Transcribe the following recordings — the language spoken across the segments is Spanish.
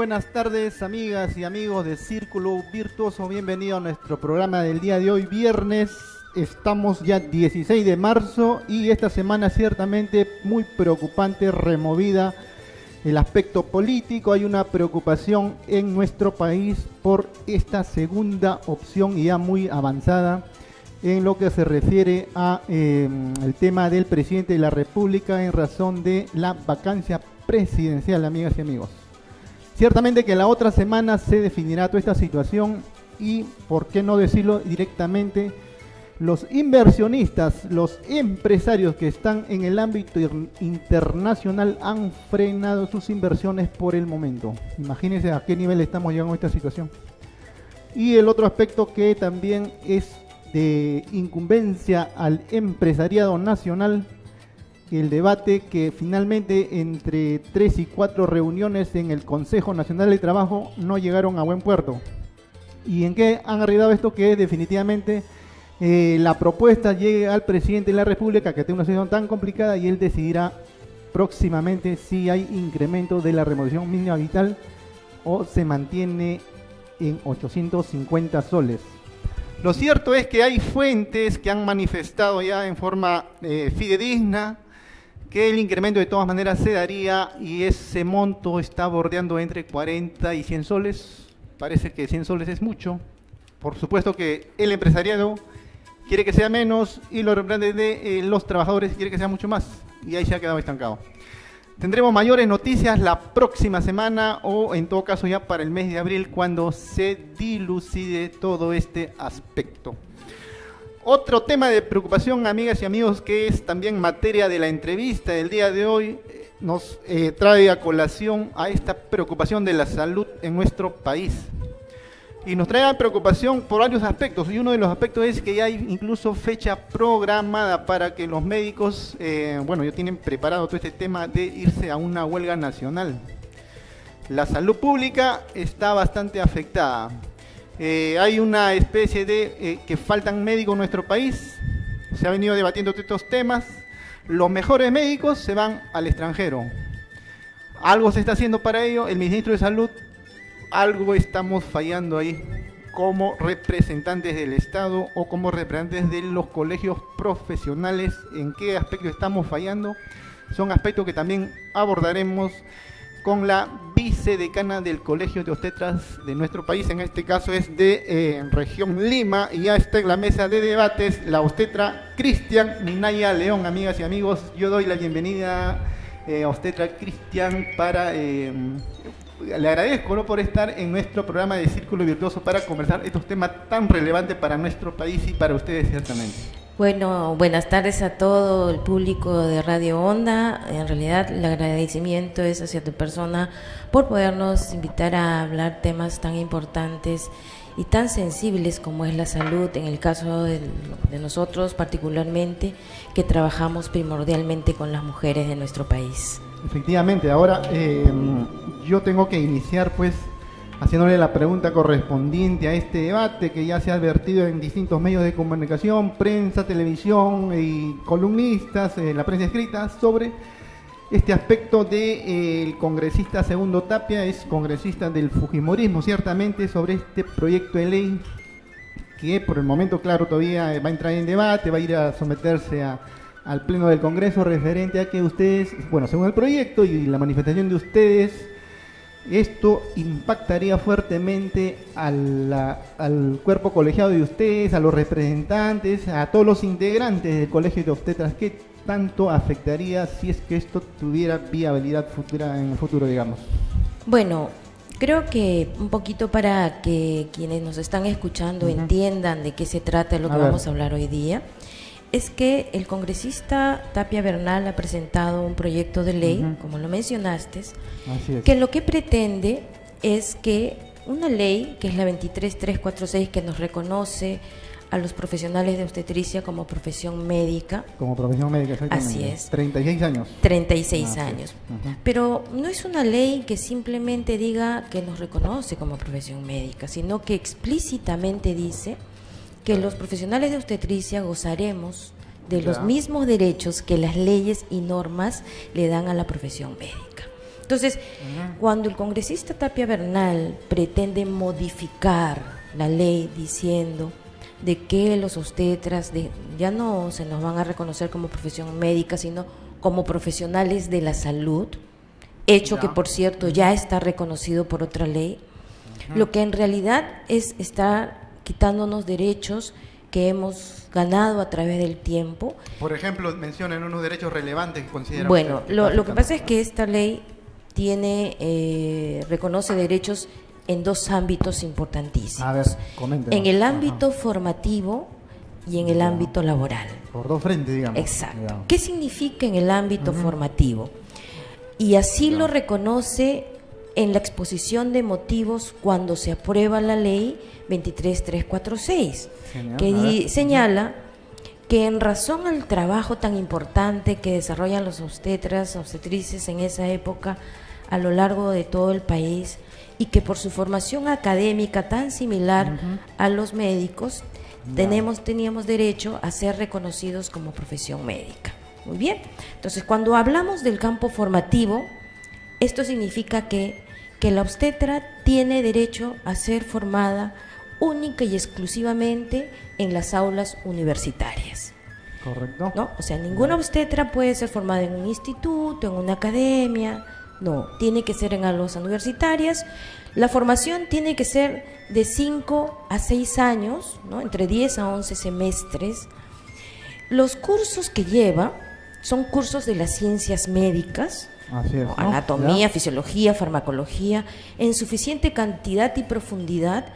buenas tardes, amigas y amigos de Círculo Virtuoso. Bienvenido a nuestro programa del día de hoy, viernes. Estamos ya 16 de marzo y esta semana ciertamente muy preocupante, removida el aspecto político. Hay una preocupación en nuestro país por esta segunda opción ya muy avanzada en lo que se refiere a el tema del presidente de la República en razón de la vacancia presidencial, amigas y amigos. Ciertamente que la otra semana se definirá toda esta situación y, por qué no decirlo directamente, los inversionistas, los empresarios que están en el ámbito internacional han frenado sus inversiones por el momento. Imagínense a qué nivel estamos llegando a esta situación. Y el otro aspecto que también es de incumbencia al empresariado nacional, el debate que finalmente entre 3 y 4 reuniones en el Consejo Nacional de Trabajo no llegaron a buen puerto. ¿Y en qué han arreglado esto? Que definitivamente la propuesta llegue al presidente de la República, que tiene una situación tan complicada, y él decidirá próximamente si hay incremento de la remuneración mínima vital o se mantiene en 850 soles. Lo cierto es que hay fuentes que han manifestado ya en forma fidedigna que el incremento de todas maneras se daría y ese monto está bordeando entre 40 y 100 soles. Parece que 100 soles es mucho. Por supuesto que el empresariado quiere que sea menos y los representantes de los trabajadores quieren que sea mucho más. Y ahí se ha quedado estancado. Tendremos mayores noticias la próxima semana o en todo caso ya para el mes de abril, cuando se dilucide todo este aspecto. Otro tema de preocupación, amigas y amigos, que es también materia de la entrevista del día de hoy, nos trae a colación a esta preocupación de la salud en nuestro país. Y nos trae preocupación por varios aspectos, y uno de los aspectos es que ya hay incluso fecha programada para que los médicos, ya tienen preparado todo este tema de irse a una huelga nacional. La salud pública está bastante afectada. Hay una especie de que faltan médicos en nuestro país. Se ha venido debatiendo estos temas. Los mejores médicos se van al extranjero. Algo se está haciendo para ello. El ministro de Salud, algo estamos fallando ahí como representantes del Estado o como representantes de los colegios profesionales. ¿En qué aspecto estamos fallando? Son aspectos que también abordaremos con la vicedecana del Colegio de Obstetras de nuestro país. En este caso es de región Lima, y ya está en la mesa de debates la obstetra Cristian Minaya León. Amigas y amigos, yo doy la bienvenida a obstetra Cristian para... le agradezco, ¿no?, por estar en nuestro programa de Círculo Virtuoso para conversar estos temas tan relevantes para nuestro país y para ustedes ciertamente. Bueno, buenas tardes a todo el público de Radio Onda. En realidad el agradecimiento es hacia tu persona por podernos invitar a hablar temas tan importantes y tan sensibles como es la salud, en el caso de nosotros particularmente, que trabajamos primordialmente con las mujeres de nuestro país. Efectivamente, ahora yo tengo que iniciar pues haciéndole la pregunta correspondiente a este debate que ya se ha advertido en distintos medios de comunicación, prensa, televisión y columnistas, la prensa escrita, sobre este aspecto del congresista Segundo Tapia. Es congresista del fujimorismo, ciertamente, sobre este proyecto de ley que por el momento, claro, todavía va a entrar en debate, va a ir a someterse al Pleno del Congreso, referente a que ustedes, según el proyecto y la manifestación de ustedes, esto impactaría fuertemente al cuerpo colegiado de ustedes, a los representantes, a todos los integrantes del Colegio de Obstetras. ¿Qué tanto afectaría si es que esto tuviera viabilidad futura en el futuro, digamos? Bueno, creo que un poquito para que quienes nos están escuchando entiendan de qué se trata lo que vamos a hablar hoy día, es que el congresista Tapia Bernal ha presentado un proyecto de ley, como lo mencionaste, que lo que pretende es que una ley, que es la 23346, que nos reconoce a los profesionales de obstetricia como profesión médica. Como profesión médica, exactamente. Así es. 36 años. 36 años. Pero no es una ley que simplemente diga que nos reconoce como profesión médica, sino que explícitamente dice que los profesionales de obstetricia gozaremos de los mismos derechos que las leyes y normas le dan a la profesión médica. Entonces, cuando el congresista Tapia Bernal pretende modificar la ley diciendo de que los obstetras ya no se nos van a reconocer como profesión médica, sino como profesionales de la salud, hecho que, por cierto, ya está reconocido por otra ley, lo que en realidad es estar quitándonos derechos que hemos ganado a través del tiempo. Por ejemplo, mencionan unos derechos relevantes que consideran. Bueno, lo que pasa es que esta ley reconoce derechos en dos ámbitos importantísimos. A ver, coméntenos. En el ámbito formativo y en el ámbito laboral. Por dos frentes, digamos. Exacto. Digamos. ¿Qué significa en el ámbito formativo? Y así lo reconoce en la exposición de motivos cuando se aprueba la ley 23346, que señala que en razón al trabajo tan importante que desarrollan los obstetras, obstetrices en esa época a lo largo de todo el país, y que por su formación académica tan similar a los médicos, teníamos derecho a ser reconocidos como profesión médica. Muy bien, entonces cuando hablamos del campo formativo, esto significa que la obstetra tiene derecho a ser formada única y exclusivamente en las aulas universitarias. Correcto. ¿No? O sea, ninguna obstetra puede ser formada en un instituto, en una academia, no, tiene que ser en aulas universitarias. La formación tiene que ser de 5 a 6 años, ¿no? Entre 10 a 11 semestres. Los cursos que lleva son cursos de las ciencias médicas, así es, ¿no? Anatomía, fisiología, farmacología, en suficiente cantidad y profundidad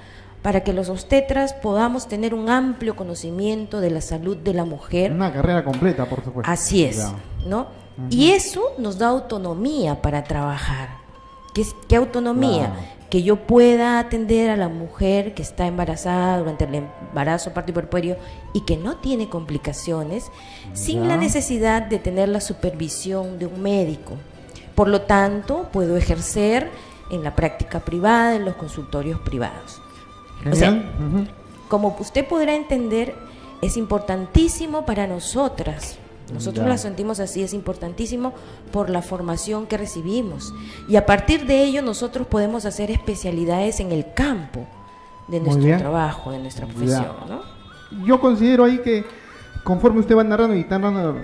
para que los obstetras podamos tener un amplio conocimiento de la salud de la mujer. Una carrera completa, por supuesto. Así es, ¿no? Y eso nos da autonomía para trabajar. ¿Qué autonomía? Que yo pueda atender a la mujer que está embarazada durante el embarazo, parto y puerperio y que no tiene complicaciones, sin la necesidad de tener la supervisión de un médico. Por lo tanto, puedo ejercer en la práctica privada, en los consultorios privados. Genial. O sea, como usted podrá entender, es importantísimo para nosotras. Nosotros la sentimos así, es importantísimo por la formación que recibimos. Y a partir de ello nosotros podemos hacer especialidades en el campo de nuestro trabajo, de nuestra profesión, ¿no? Yo considero ahí que conforme usted va narrando y está narrando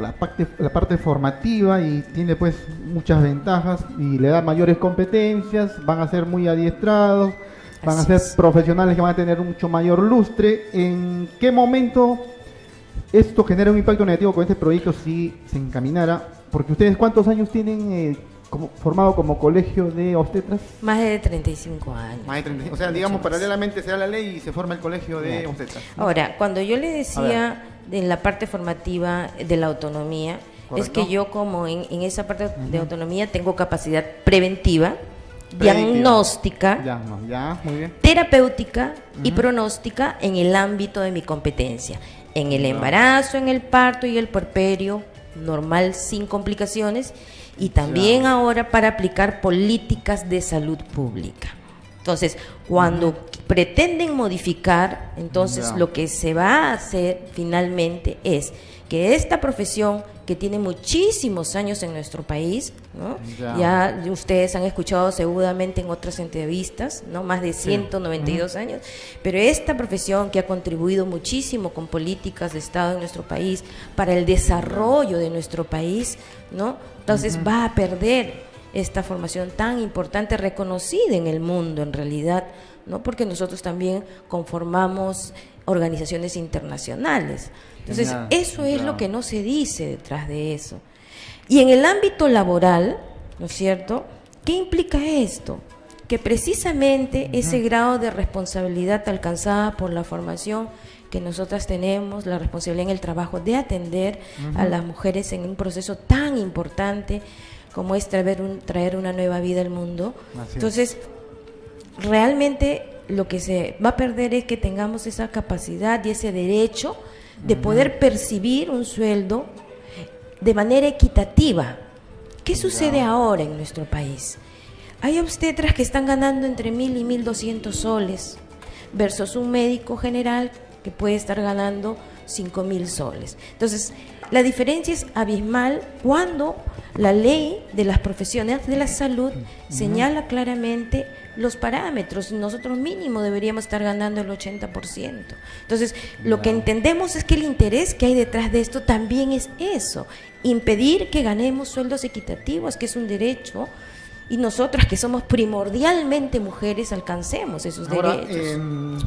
la parte formativa y tiene pues muchas ventajas y le da mayores competencias, van a ser muy adiestrados, van a ser profesionales que van a tener mucho mayor lustre. ¿En qué momento esto genera un impacto negativo con este proyecto si se encaminara? Porque ustedes, ¿cuántos años tienen formado como colegio de obstetras? Más de 35 años. Más de 35. O sea, digamos, paralelamente se da la ley y se forma el colegio de obstetras, ¿no? Ahora, cuando yo le decía en la parte formativa de la autonomía, es que yo como en esa parte de autonomía tengo capacidad preventiva, diagnóstica, muy bien, terapéutica y pronóstica en el ámbito de mi competencia. En el embarazo, en el parto y el puerperio normal sin complicaciones, y también ahora para aplicar políticas de salud pública. Entonces, cuando pretenden modificar, entonces lo que se va a hacer finalmente es que esta profesión que tiene muchísimos años en nuestro país, ¿no? Ya ustedes han escuchado seguramente en otras entrevistas, ¿no? Más de 192 años, pero esta profesión que ha contribuido muchísimo con políticas de Estado en nuestro país para el desarrollo de nuestro país, ¿no? Entonces va a perder esta formación tan importante, reconocida en el mundo en realidad, ¿no? Porque nosotros también conformamos organizaciones internacionales. Entonces, eso es lo que no se dice detrás de eso. Y en el ámbito laboral, ¿no es cierto?, ¿qué implica esto? Que precisamente ese grado de responsabilidad alcanzada por la formación que nosotras tenemos, la responsabilidad en el trabajo de atender a las mujeres en un proceso tan importante como es traer una nueva vida al mundo. Entonces, realmente lo que se va a perder es que tengamos esa capacidad y ese derecho de poder percibir un sueldo de manera equitativa. ¿Qué sucede ahora en nuestro país? Hay obstetras que están ganando entre 1.000 y 1.200 soles versus un médico general que puede estar ganando 5.000 soles. Entonces, la diferencia es abismal cuando la ley de las profesiones de la salud señala claramente los parámetros. Nosotros mínimo deberíamos estar ganando el 80%. Entonces, lo que entendemos es que el interés que hay detrás de esto también es eso, impedir que ganemos sueldos equitativos, que es un derecho, y nosotras que somos primordialmente mujeres alcancemos esos derechos.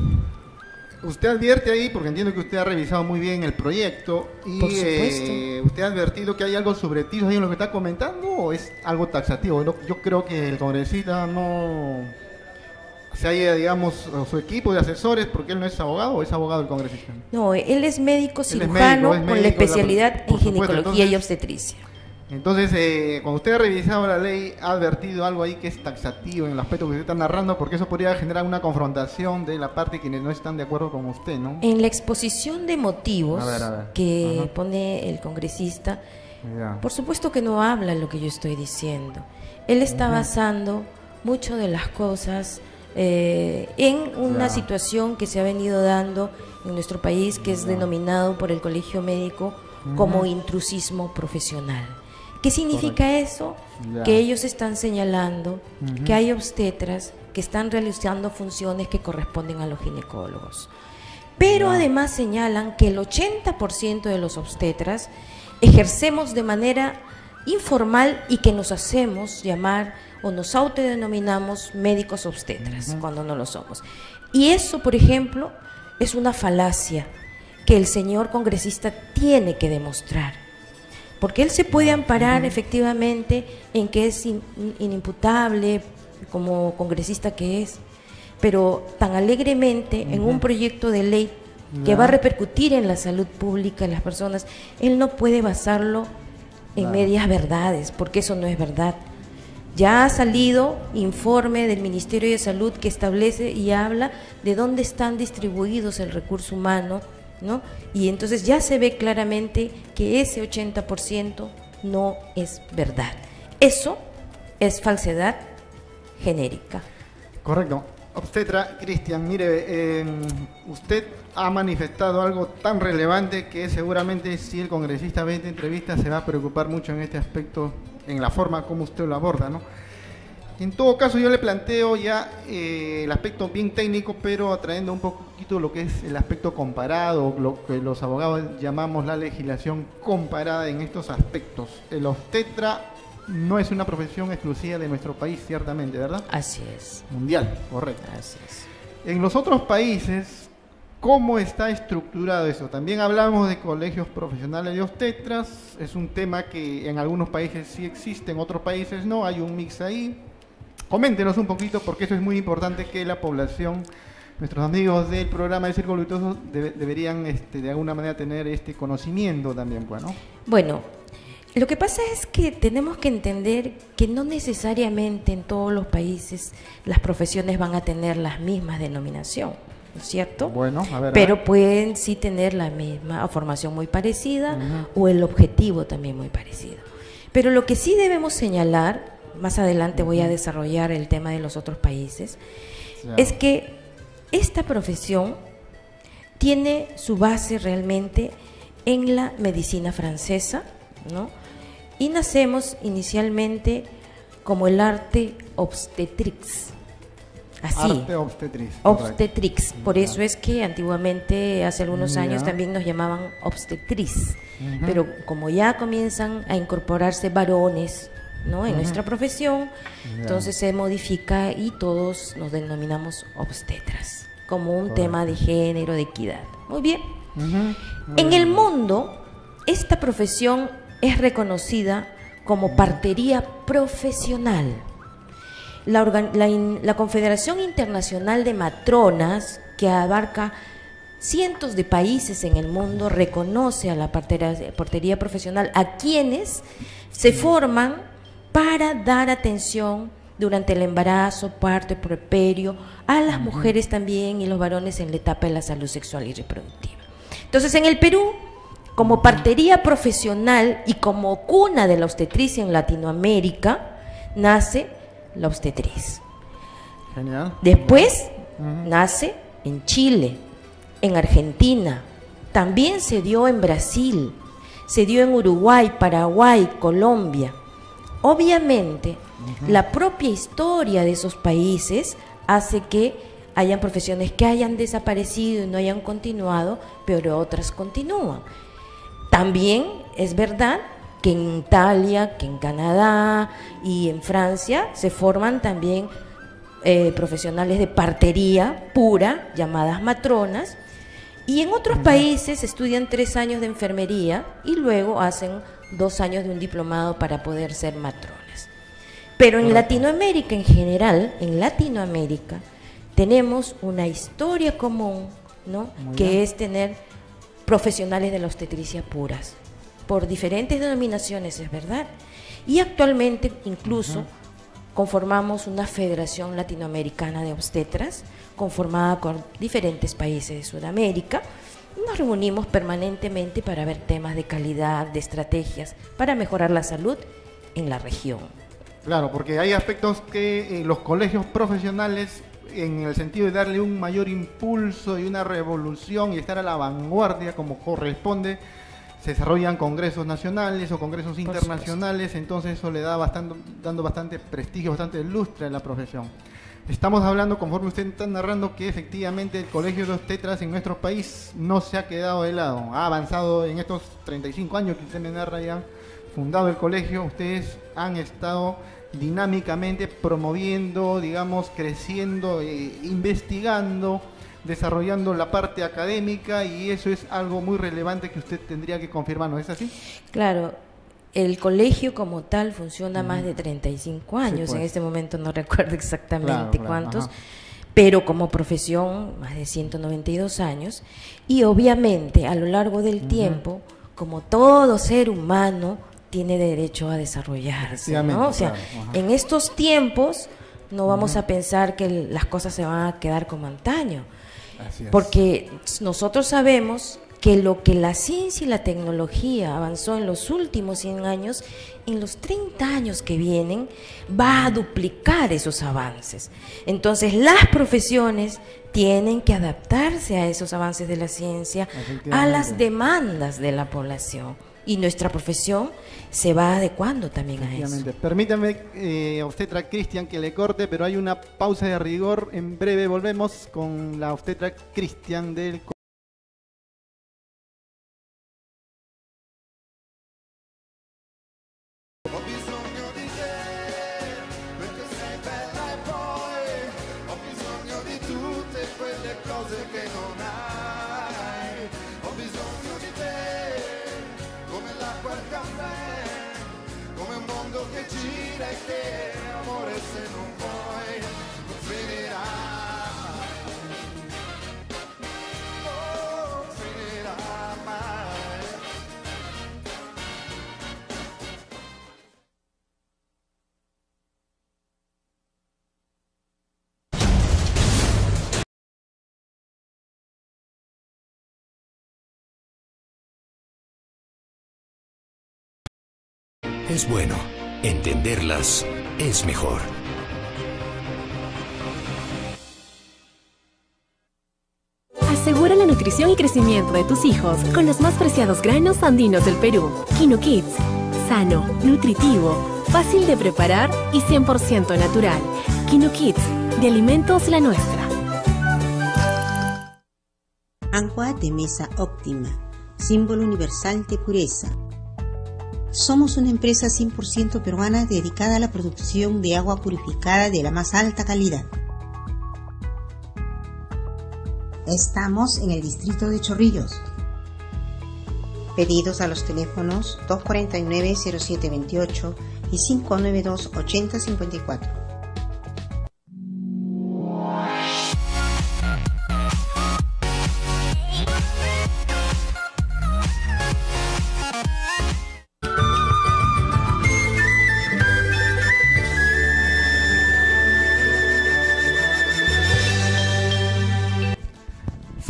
Usted advierte ahí, porque entiendo que usted ha revisado muy bien el proyecto, y por supuesto. ¿usted ha advertido que hay algo subjetivo ahí en lo que está comentando o es algo taxativo? Yo creo que el congresista no se haya, digamos, su equipo de asesores, porque él no es abogado, o es abogado el congresista. No, él es médico cirujano con la especialidad en ginecología y obstetricia. Entonces, cuando usted ha revisado la ley, ¿ha advertido algo ahí que es taxativo en el aspecto que usted está narrando? Porque eso podría generar una confrontación de la parte de quienes no están de acuerdo con usted, ¿no? En la exposición de motivos a ver. que pone el congresista, por supuesto que no habla lo que yo estoy diciendo. Él está basando mucho de las cosas en una situación que se ha venido dando en nuestro país, que es denominado por el Colegio Médico como intrusismo profesional. ¿Qué significa eso? Que ellos están señalando que hay obstetras que están realizando funciones que corresponden a los ginecólogos. Pero además señalan que el 80% de los obstetras ejercemos de manera informal y que nos hacemos llamar o nos autodenominamos médicos obstetras cuando no lo somos. Y eso, por ejemplo, es una falacia que el señor congresista tiene que demostrar. Porque él se puede amparar efectivamente en que es inimputable como congresista que es, pero tan alegremente en un proyecto de ley que va a repercutir en la salud pública de las personas, él no puede basarlo en medias verdades, porque eso no es verdad. Ya ha salido informe del Ministerio de Salud que establece y habla de dónde están distribuidos el recurso humano, ¿no? Y entonces ya se ve claramente que ese 80% no es verdad. Eso es falsedad genérica. Correcto. Obstetra, Cristian, mire, usted ha manifestado algo tan relevante que seguramente si el congresista ve esta entrevista se va a preocupar mucho en este aspecto, en la forma como usted lo aborda, ¿no? En todo caso, yo le planteo ya el aspecto bien técnico, pero atrayendo un poquito lo que es el aspecto comparado, lo que los abogados llamamos la legislación comparada en estos aspectos. El obstetra no es una profesión exclusiva de nuestro país, ciertamente, ¿verdad? Así es. Mundial, correcto. Así es. En los otros países, ¿cómo está estructurado eso? También hablamos de colegios profesionales de obstetras, es un tema que en algunos países sí existe, en otros países no, hay un mix ahí. Coméntenos un poquito, porque eso es muy importante que la población, nuestros amigos del programa de Círculo Virtuoso deberían de alguna manera tener este conocimiento también, pues, ¿no? Bueno, lo que pasa es que tenemos que entender que no necesariamente en todos los países las profesiones van a tener la misma denominación, ¿no es cierto? Bueno, a ver. Pero pueden sí tener la misma formación muy parecida o el objetivo también muy parecido. Pero lo que sí debemos señalar, más adelante voy a desarrollar el tema de los otros países, es que esta profesión tiene su base realmente en la medicina francesa, ¿no? Y nacemos inicialmente como el arte obstetrix. Así. Arte obstetrix. Obstetrix. Por eso es que antiguamente, hace algunos años, también nos llamaban obstetriz. Pero como ya comienzan a incorporarse varones, ¿no? En nuestra profesión, entonces se modifica y todos nos denominamos obstetras, como un tema de género, de equidad. Muy bien. En el mundo, esta profesión es reconocida como partería profesional. La Confederación Internacional de Matronas, que abarca cientos de países en el mundo, reconoce a la partería profesional a quienes se forman para dar atención durante el embarazo, parto y puerperio, a las mujeres también y los varones en la etapa de la salud sexual y reproductiva. Entonces, en el Perú, como partería profesional y como cuna de la obstetricia en Latinoamérica, nace la obstetriz. Genial. Después nace en Chile, en Argentina, también se dio en Brasil, se dio en Uruguay, Paraguay, Colombia. Obviamente, la propia historia de esos países hace que hayan profesiones que hayan desaparecido y no hayan continuado, pero otras continúan. También es verdad que en Italia, que en Canadá y en Francia se forman también profesionales de partería pura, llamadas matronas, y en otros países estudian 3 años de enfermería y luego hacen 2 años de un diplomado para poder ser matronas. Pero en Latinoamérica en general, en Latinoamérica, tenemos una historia común, ¿no? Que es tener profesionales de la obstetricia puras, por diferentes denominaciones, es verdad. Y actualmente incluso conformamos una Federación Latinoamericana de Obstetras, conformada con diferentes países de Sudamérica. Nos reunimos permanentemente para ver temas de calidad, de estrategias, para mejorar la salud en la región. Claro, porque hay aspectos que los colegios profesionales, en el sentido de darle un mayor impulso y una revolución y estar a la vanguardia como corresponde, se desarrollan congresos nacionales o congresos internacionales, entonces eso le da dando bastante prestigio, bastante lustre a la profesión. Estamos hablando, conforme usted está narrando, que efectivamente el Colegio de Obstetras en nuestro país no se ha quedado de lado, ha avanzado en estos 35 años que usted me narra ya, fundado el colegio. Ustedes han estado dinámicamente promoviendo, digamos, creciendo, investigando, desarrollando la parte académica, y eso es algo muy relevante que usted tendría que confirmar, ¿no es así? Claro, el colegio como tal funciona más de 35 años, sí, pues. En este momento no recuerdo exactamente cuántos, pero como profesión más de 192 años, y obviamente a lo largo del tiempo, como todo ser humano, tiene derecho a desarrollarse, ¿no? O sea, en estos tiempos no vamos a pensar que las cosas se van a quedar como antaño, porque nosotros sabemos que lo que la ciencia y la tecnología avanzó en los últimos 100 años, en los 30 años que vienen, va a duplicar esos avances. Entonces, las profesiones tienen que adaptarse a esos avances de la ciencia, a las demandas de la población. Y nuestra profesión se va adecuando también a eso. Permítame, obstetra Cristian, que le corte, pero hay una pausa de rigor. En breve volvemos con la obstetra Cristian del... Es bueno, entenderlas es mejor. Asegura la nutrición y crecimiento de tus hijos con los más preciados granos andinos del Perú. Quino Kids, sano, nutritivo, fácil de preparar y 100% natural. Quino Kids, de Alimentos La Nuestra. Agua de mesa óptima, símbolo universal de pureza. Somos una empresa 100% peruana dedicada a la producción de agua purificada de la más alta calidad. Estamos en el distrito de Chorrillos. Pedidos a los teléfonos 249-0728 y 592-8054.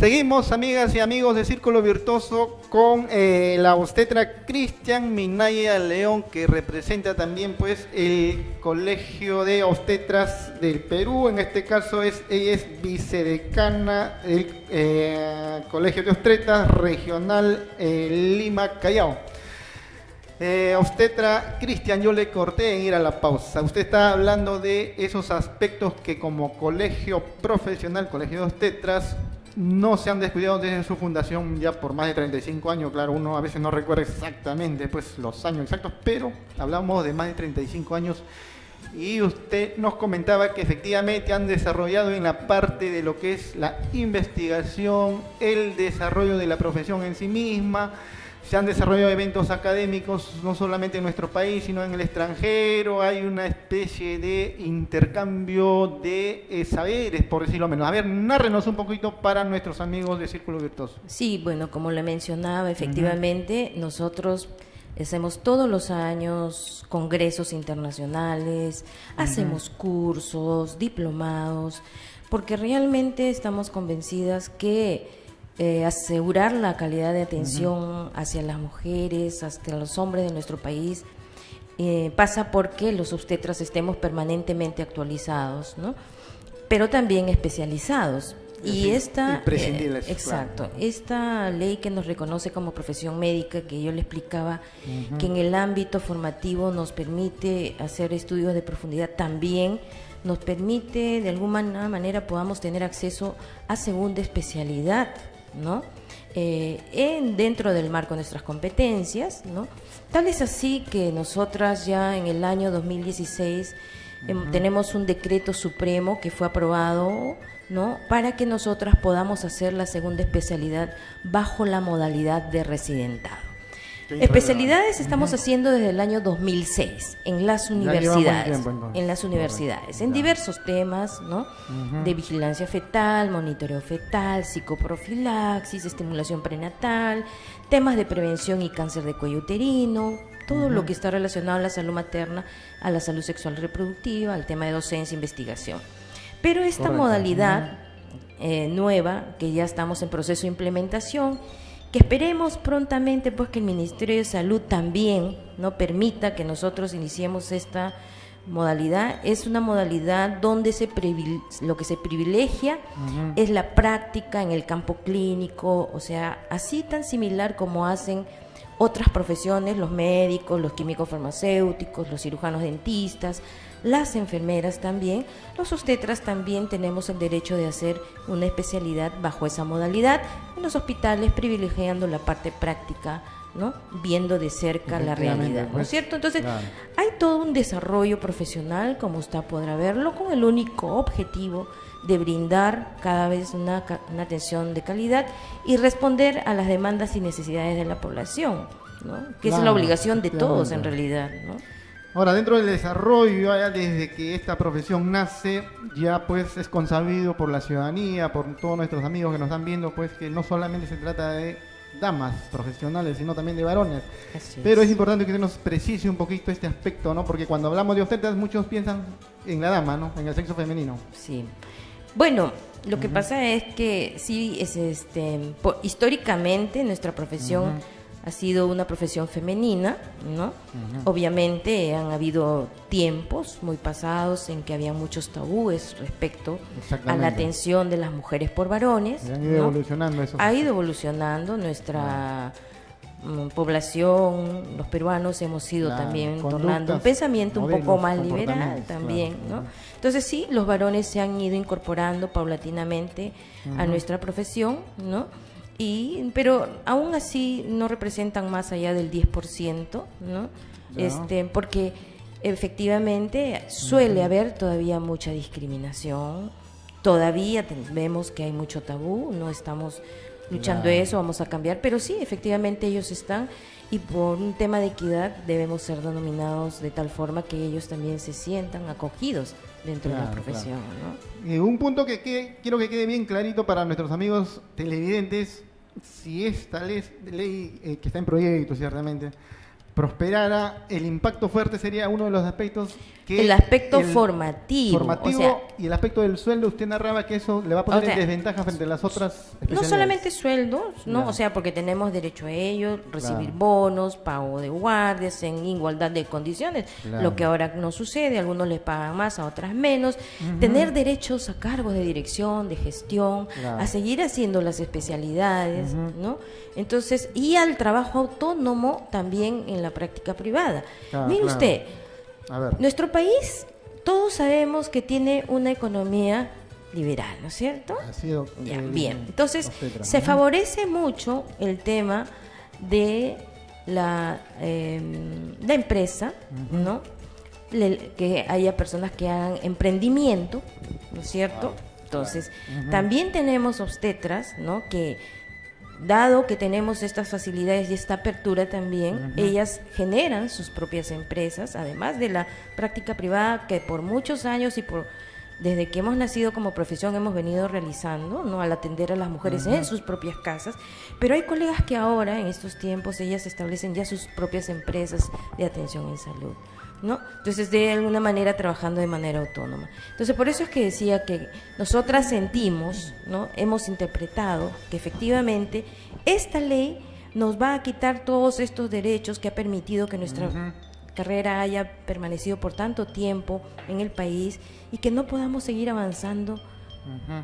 Seguimos, amigas y amigos de Círculo Virtuoso, con la obstetra Cristian Minaya León, que representa también pues el Colegio de Obstetras del Perú. En este caso ella es vicedecana del Colegio de Obstetras Regional Lima Callao. Obstetra Cristian, yo le corté en ir a la pausa. Usted está hablando de esos aspectos que como colegio profesional, colegio de obstetras, no se han descuidado desde su fundación ya por más de 35 años. Claro, uno a veces no recuerda exactamente pues los años exactos, pero hablamos de más de 35 años. Y usted nos comentaba que efectivamente han desarrollado en la parte de lo que es la investigación, el desarrollo de la profesión en sí misma. Se han desarrollado eventos académicos no solamente en nuestro país, sino en el extranjero. Hay una especie de intercambio de saberes, por decirlo menos. A ver, nárrenos un poquito para nuestros amigos de Círculo Virtuoso. Sí, bueno, como le mencionaba, efectivamente, nosotros hacemos todos los años congresos internacionales, hacemos cursos, diplomados, porque realmente estamos convencidas que asegurar la calidad de atención hacia las mujeres, hacia los hombres de nuestro país, pasa porque los obstetras estemos permanentemente actualizados, ¿no? Pero también especializados. Y esta, exacto, claro, esta ley que nos reconoce como profesión médica, que yo le explicaba, que en el ámbito formativo nos permite hacer estudios de profundidad, también nos permite de alguna manera podamos tener acceso a segunda especialidad, ¿no? Dentro del marco de nuestras competencias, ¿no? Tal es así que nosotras ya en el año 2016 tenemos un decreto supremo que fue aprobado, ¿no?, para que nosotras podamos hacer la segunda especialidad bajo la modalidad de residentado. Especialidades estamos haciendo desde el año 2006 en las universidades, en diversos temas, ¿no? De vigilancia fetal, monitoreo fetal, psicoprofilaxis, estimulación prenatal, temas de prevención y cáncer de cuello uterino, todo lo que está relacionado a la salud materna, a la salud sexual reproductiva, al tema de docencia e investigación. Pero esta modalidad nueva, que ya estamos en proceso de implementación, que esperemos prontamente pues que el Ministerio de Salud también no permita que nosotros iniciemos esta modalidad. Es una modalidad donde lo que se privilegia es la práctica en el campo clínico, o sea, así tan similar como hacen otras profesiones, los médicos, los químicos farmacéuticos, los cirujanos dentistas, las enfermeras también. Los obstetras también tenemos el derecho de hacer una especialidad bajo esa modalidad en los hospitales, privilegiando la parte práctica, ¿no?, viendo de cerca la realidad, ¿no es cierto? Entonces, claro, hay todo un desarrollo profesional, como usted podrá verlo, con el único objetivo de brindar cada vez una atención de calidad y responder a las demandas y necesidades de la población, ¿no?, que es la obligación de todos en realidad, ¿no? Ahora, dentro del desarrollo, ya desde que esta profesión nace, ya pues es consabido por la ciudadanía, por todos nuestros amigos que nos están viendo, pues que no solamente se trata de damas profesionales, sino también de varones. Pero es importante que nos precise un poquito este aspecto, ¿no? Porque cuando hablamos de obstetras, muchos piensan en la dama, ¿no?, en el sexo femenino. Sí. Bueno, lo que pasa es que sí, históricamente nuestra profesión ha sido una profesión femenina, ¿no? Obviamente han habido tiempos muy pasados en que había muchos tabúes respecto a la atención de las mujeres por varones. Han ido evolucionando eso. Ha ido evolucionando nuestra población, los peruanos hemos ido también tornando un pensamiento un poco más liberal también, ¿no? Entonces sí, los varones se han ido incorporando paulatinamente a nuestra profesión, ¿no? Pero aún así no representan más allá del 10%, ¿no? Porque efectivamente suele haber todavía mucha discriminación, todavía vemos que hay mucho tabú, no estamos luchando eso, vamos a cambiar, pero sí, efectivamente ellos están, y por un tema de equidad debemos ser denominados de tal forma que ellos también se sientan acogidos dentro de la profesión, ¿no? Un punto que quiero que quede bien clarito para nuestros amigos televidentes: si esta ley que está en proyecto, ciertamente, prosperara, el impacto fuerte sería uno de los aspectos que... El aspecto formativo, o sea, Y el aspecto del sueldo, usted narraba que eso le va a poner en desventaja frente a las otras especialidades. No solamente sueldos, ¿no? Claro. O sea, porque tenemos derecho a ello, recibir Claro. bonos, pago de guardias en igualdad de condiciones, Claro. lo que ahora no sucede, a algunos les pagan más, a otras menos. Tener derechos a cargos de dirección, de gestión, Claro. a seguir haciendo las especialidades, ¿no? Entonces, y al trabajo autónomo también en la práctica privada. Claro, Mire claro. usted, A ver. nuestro país, todos sabemos que tiene una economía liberal, ¿no es cierto? Así es, Ya, bien. Entonces, obstetra. se favorece mucho el tema de la empresa, ¿no? Que haya personas que hagan emprendimiento, ¿no es cierto? Entonces, también tenemos obstetras, ¿no? Que dado que tenemos estas facilidades y esta apertura también, ellas generan sus propias empresas, además de la práctica privada que por muchos años y desde que hemos nacido como profesión hemos venido realizando, ¿no? Al atender a las mujeres en sus propias casas, pero hay colegas que ahora, en estos tiempos, ellas establecen ya sus propias empresas de atención en salud, ¿no? Entonces, de alguna manera trabajando de manera autónoma. Entonces, por eso es que decía que nosotras sentimos, ¿no? Hemos interpretado que efectivamente esta ley nos va a quitar todos estos derechos que ha permitido que nuestra carrera haya permanecido por tanto tiempo en el país y que no podamos seguir avanzando.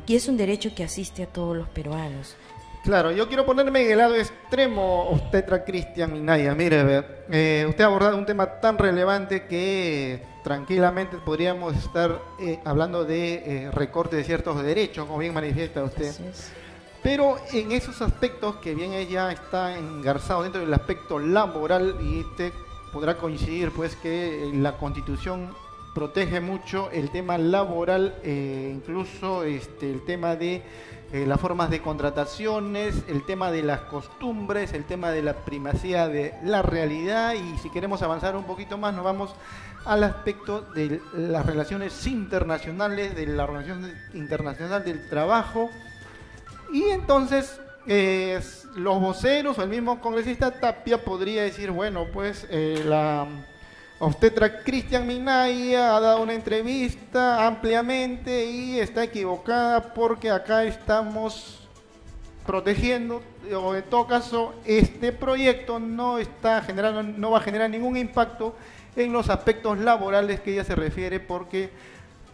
Y es un derecho que asiste a todos los peruanos. Claro, yo quiero ponerme en el lado extremo, obstetra Cristian Minaya. Mire, usted ha abordado un tema tan relevante que tranquilamente podríamos estar hablando de recorte de ciertos derechos, como bien manifiesta usted. Así es. Pero en esos aspectos, que bien ella está engarzado dentro del aspecto laboral, y usted podrá coincidir pues que la Constitución protege mucho el tema laboral, incluso el tema de las formas de contrataciones, el tema de las costumbres, el tema de la primacía de la realidad. Y si queremos avanzar un poquito más, nos vamos al aspecto de las relaciones internacionales, de la Organización Internacional del Trabajo. Y entonces los voceros o el mismo congresista Tapia podría decir, bueno, pues la obstetra Cristian Minaya ha dado una entrevista ampliamente y está equivocada porque acá estamos protegiendo, o en todo caso este proyecto no va a generar ningún impacto en los aspectos laborales que ella se refiere, porque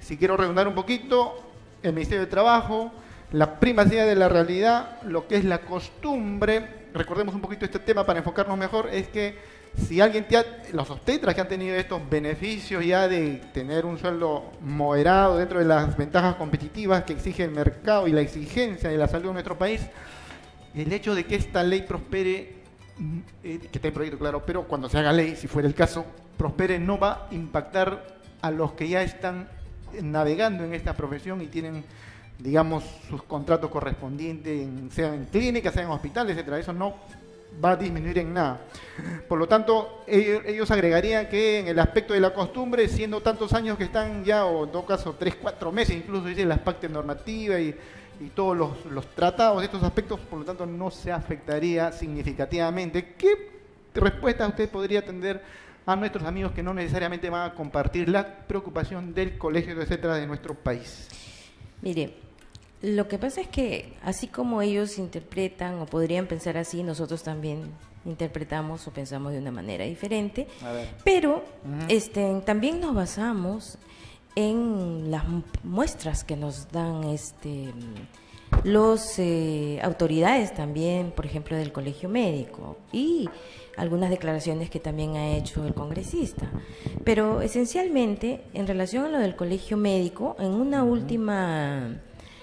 si quiero redundar un poquito, el Ministerio de Trabajo, la primacía de la realidad, lo que es la costumbre, recordemos un poquito este tema para enfocarnos mejor, es que si alguien los obstetras que han tenido estos beneficios ya de tener un sueldo moderado dentro de las ventajas competitivas que exige el mercado y la exigencia de la salud de nuestro país, el hecho de que esta ley prospere, que está en proyecto claro, pero cuando se haga ley, si fuera el caso, prospere, no va a impactar a los que ya están navegando en esta profesión y tienen, digamos, sus contratos correspondientes, sean en clínicas, sean en hospitales, etcétera. Eso no va a disminuir en nada. Por lo tanto, ellos agregarían que en el aspecto de la costumbre, siendo tantos años que están ya, o en todo caso 3, 4 meses, incluso dice la parte normativa y todos los tratados de estos aspectos, por lo tanto no se afectaría significativamente. ¿Qué respuesta usted podría tender a nuestros amigos que no necesariamente van a compartir la preocupación del colegio, etcétera, de nuestro país? Mire, lo que pasa es que así como ellos interpretan o podrían pensar así, nosotros también interpretamos o pensamos de una manera diferente, pero también nos basamos en las muestras que nos dan los autoridades también, por ejemplo, del Colegio Médico, y algunas declaraciones que también ha hecho el congresista. Pero esencialmente, en relación a lo del Colegio Médico, en una última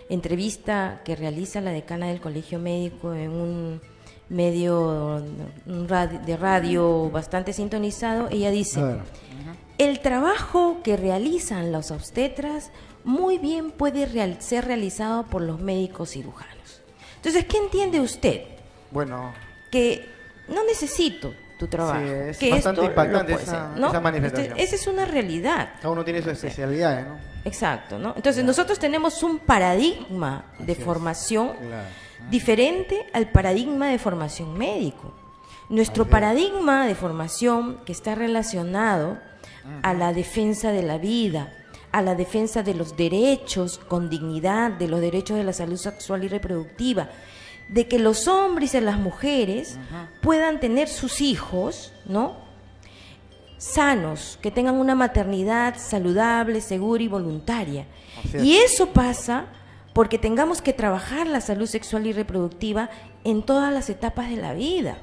entrevista que realiza la decana del Colegio Médico en un medio de radio bastante sintonizado, ella dice: el trabajo que realizan los obstetras muy bien puede ser realizado por los médicos cirujanos. Entonces, ¿qué entiende usted? Bueno, que no necesito tu trabajo. Sí, es que bastante esto impactante puede esa ser, ¿no? manifestación. Esa es una realidad. Cada uno tiene sus especialidades, ¿no? Exacto, ¿no? Entonces nosotros tenemos un paradigma de formación diferente al paradigma de formación médico. Nuestro paradigma de formación, que está relacionado a la defensa de la vida, a la defensa de los derechos con dignidad, de los derechos de la salud sexual y reproductiva, de que los hombres y las mujeres puedan tener sus hijos, ¿no?, sanos, que tengan una maternidad saludable, segura y voluntaria. Y eso pasa porque tengamos que trabajar la salud sexual y reproductiva en todas las etapas de la vida.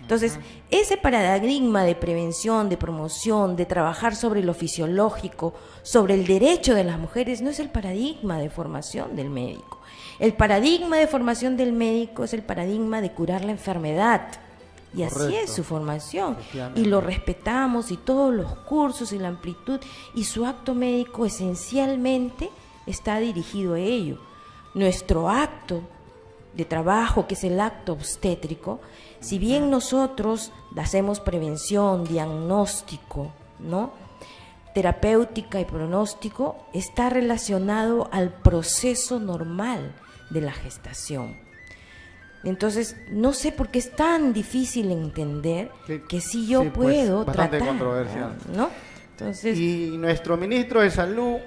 Entonces, ese paradigma de prevención, de promoción, de trabajar sobre lo fisiológico, sobre el derecho de las mujeres, no es el paradigma de formación del médico. El paradigma de formación del médico es el paradigma de curar la enfermedad. Y así es su formación. Y lo respetamos, y todos los cursos y la amplitud, y su acto médico esencialmente está dirigido a ello. Nuestro acto de trabajo, que es el acto obstétrico, si bien nosotros hacemos prevención, diagnóstico, ¿no?, terapéutica y pronóstico, está relacionado al proceso normal de la gestación. Entonces, no sé por qué es tan difícil entender que sí yo puedo bastante tratar, controversial, ¿no? Entonces, y nuestro ministro de Salud,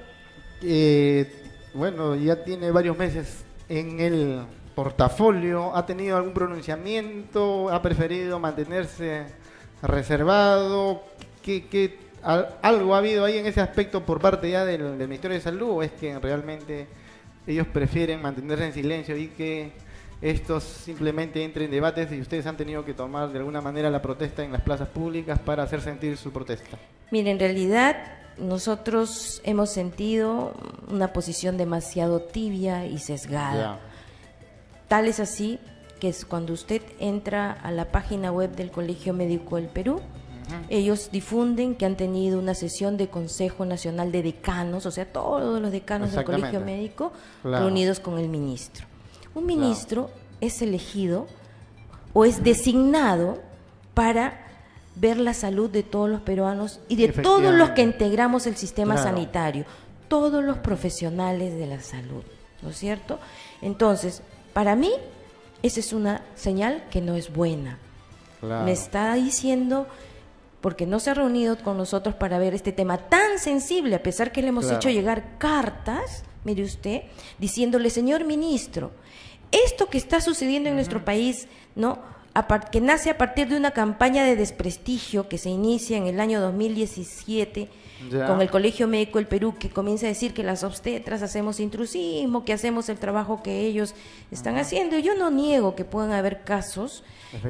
bueno, ya tiene varios meses en el portafolio, ¿ha tenido algún pronunciamiento? ¿Ha preferido mantenerse reservado? ¿Algo ha habido ahí en ese aspecto por parte ya del Ministerio de Salud, o es que realmente ellos prefieren mantenerse en silencio y que estos simplemente entren en debates y ustedes han tenido que tomar de alguna manera la protesta en las plazas públicas para hacer sentir su protesta? Mire, en realidad nosotros hemos sentido una posición demasiado tibia y sesgada. Tal es así que es cuando usted entra a la página web del Colegio Médico del Perú, ellos difunden que han tenido una sesión de Consejo Nacional de Decanos, o sea, todos los decanos del Colegio Médico reunidos con el ministro. Un ministro es elegido o es designado para ver la salud de todos los peruanos y de todos los que integramos el sistema sanitario, todos los profesionales de la salud, ¿no es cierto? Entonces, para mí, esa es una señal que no es buena. Me está diciendo, porque no se ha reunido con nosotros para ver este tema tan sensible, a pesar que le hemos hecho llegar cartas, mire usted, diciéndole, señor ministro, esto que está sucediendo en nuestro país, ¿no?, que nace a partir de una campaña de desprestigio que se inicia en el año 2017 con el Colegio Médico del Perú, que comienza a decir que las obstetras hacemos intrusismo, que hacemos el trabajo que ellos están haciendo. Yo no niego que puedan haber casos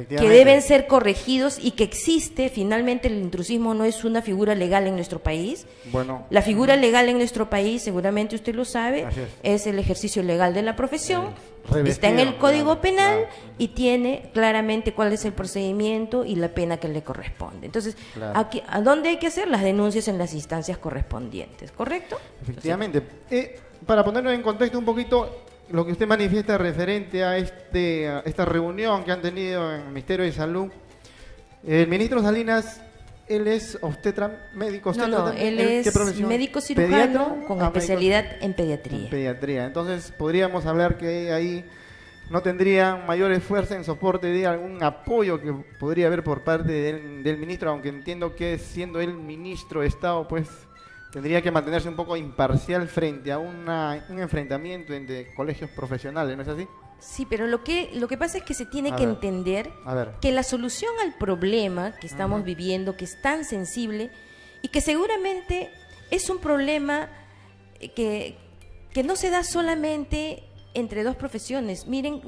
que deben ser corregidos y que existe. Finalmente, el intrusismo no es una figura legal en nuestro país. Bueno, la figura legal en nuestro país, seguramente usted lo sabe, es el ejercicio legal de la profesión. Está en el Código Penal y tiene claramente cuál es el procedimiento y la pena que le corresponde. Entonces, aquí, ¿a dónde hay que hacer las denuncias? En las instancias correspondientes, ¿correcto? Efectivamente. Para ponerlo en contexto un poquito, lo que usted manifiesta referente a esta reunión que han tenido en el Ministerio de Salud, el ministro Salinas, él es obstetra, médico obstetra. No, él es médico cirujano con especialidad en pediatría. En pediatría. Entonces, podríamos hablar que ahí no tendría mayor esfuerzo en soporte de algún apoyo que podría haber por parte del ministro, aunque entiendo que siendo él ministro de Estado, pues tendría que mantenerse un poco imparcial frente a un enfrentamiento entre colegios profesionales, ¿no es así? Sí, pero lo que pasa es que se tiene que entender que la solución al problema que estamos viviendo, que es tan sensible y que seguramente es un problema que no se da solamente entre dos profesiones. Miren,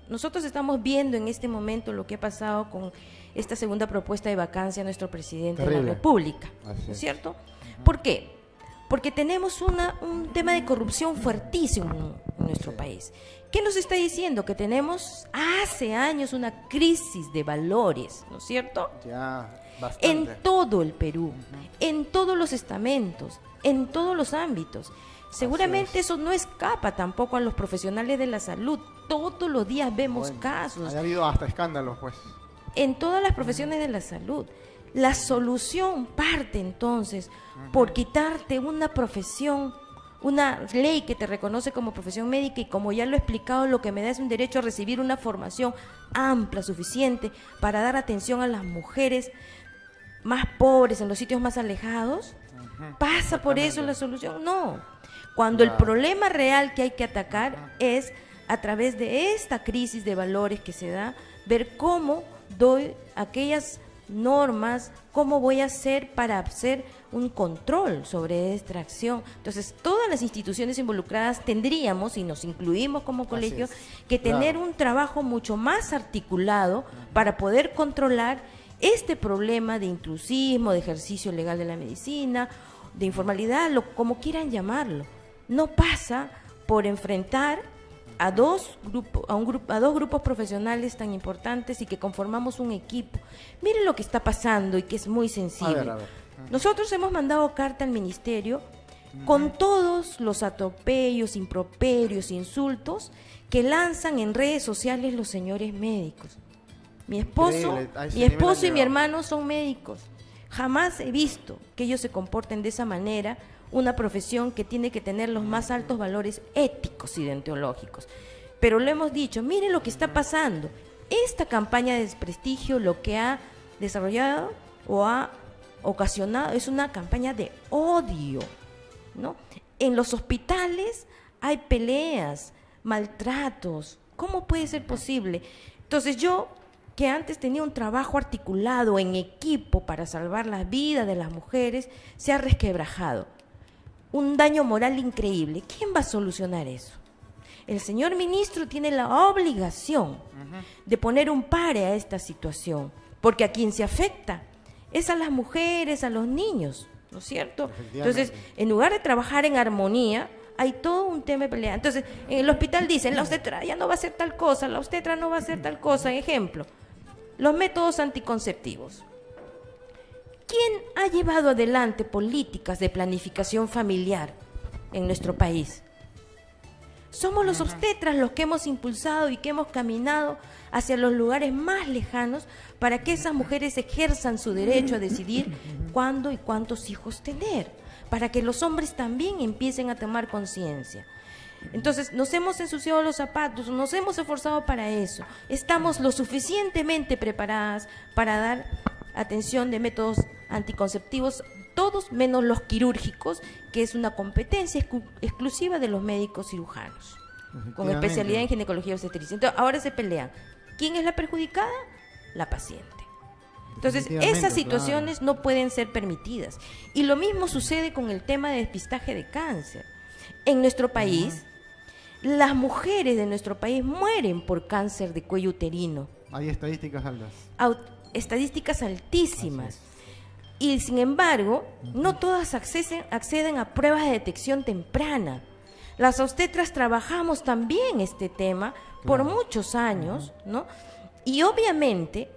nosotros estamos viendo en este momento lo que ha pasado con esta segunda propuesta de vacancia a nuestro presidente de la República, ¿no es cierto? ¿Por qué? Porque tenemos un tema de corrupción fuertísimo en nuestro país. ¿Qué nos está diciendo? Que tenemos hace años una crisis de valores, ¿no es cierto? Bastante. En todo el Perú, en todos los estamentos, en todos los ámbitos. Seguramente eso no escapa tampoco a los profesionales de la salud. Todos los días vemos casos. Ha habido hasta escándalos, pues. En todas las profesiones de la salud. La solución parte entonces por quitarte una profesión, una ley que te reconoce como profesión médica, y como ya lo he explicado, lo que me da es un derecho a recibir una formación amplia, suficiente, para dar atención a las mujeres más pobres en los sitios más alejados, ¿Pasa por eso la solución? No. Cuando el problema real que hay que atacar es a través de esta crisis de valores que se da, ver cómo doy aquellas normas, cómo voy a hacer para hacer un control sobre esta acción. Entonces, todas las instituciones involucradas tendríamos, y nos incluimos como colegio, que tener un trabajo mucho más articulado para poder controlar este problema de intrusismo, de ejercicio legal de la medicina, de informalidad, como quieran llamarlo. No pasa por enfrentar a dos grupos profesionales tan importantes y que conformamos un equipo. Miren lo que está pasando y que es muy sensible. A ver. Nosotros hemos mandado carta al ministerio con todos los atropellos, improperios, insultos que lanzan en redes sociales los señores médicos. Mi esposo y mi hermano son médicos. Jamás he visto que ellos se comporten de esa manera, una profesión que tiene que tener los más altos valores éticos y deontológicos. Pero lo hemos dicho, miren lo que está pasando. Esta campaña de desprestigio lo que ha desarrollado o ha ocasionado es una campaña de odio, ¿no? En los hospitales hay peleas, maltratos. ¿Cómo puede ser posible? Entonces yo, que antes tenía un trabajo articulado en equipo para salvar la vida de las mujeres, se ha resquebrajado. Un daño moral increíble. ¿Quién va a solucionar eso? El señor ministro tiene la obligación de poner un pare a esta situación, porque a quien se afecta es a las mujeres, a los niños, ¿no es cierto? Entonces, en lugar de trabajar en armonía, hay todo un tema de pelea. Entonces, en el hospital dicen, la obstetra ya no va a hacer tal cosa, la obstetra no va a hacer tal cosa. Ejemplo, los métodos anticonceptivos. ¿Quién ha llevado adelante políticas de planificación familiar en nuestro país? Somos los obstetras los que hemos impulsado y que hemos caminado hacia los lugares más lejanos para que esas mujeres ejerzan su derecho a decidir cuándo y cuántos hijos tener, para que los hombres también empiecen a tomar conciencia. Entonces, nos hemos ensuciado los zapatos, nos hemos esforzado para eso. Estamos lo suficientemente preparadas para dar atención de métodos anticonceptivos, todos menos los quirúrgicos, que es una competencia exclusiva de los médicos cirujanos, con especialidad en ginecología y obstetricia. Entonces, ahora se pelean. ¿Quién es la perjudicada? La paciente. Entonces, esas situaciones no pueden ser permitidas. Y lo mismo sucede con el tema de despistaje de cáncer. En nuestro país, las mujeres de nuestro país mueren por cáncer de cuello uterino. Hay estadísticas altas. Estadísticas altísimas. Y sin embargo, no todas acceden a pruebas de detección temprana. Las obstetras trabajamos también este tema por muchos años, ¿no? Y obviamente,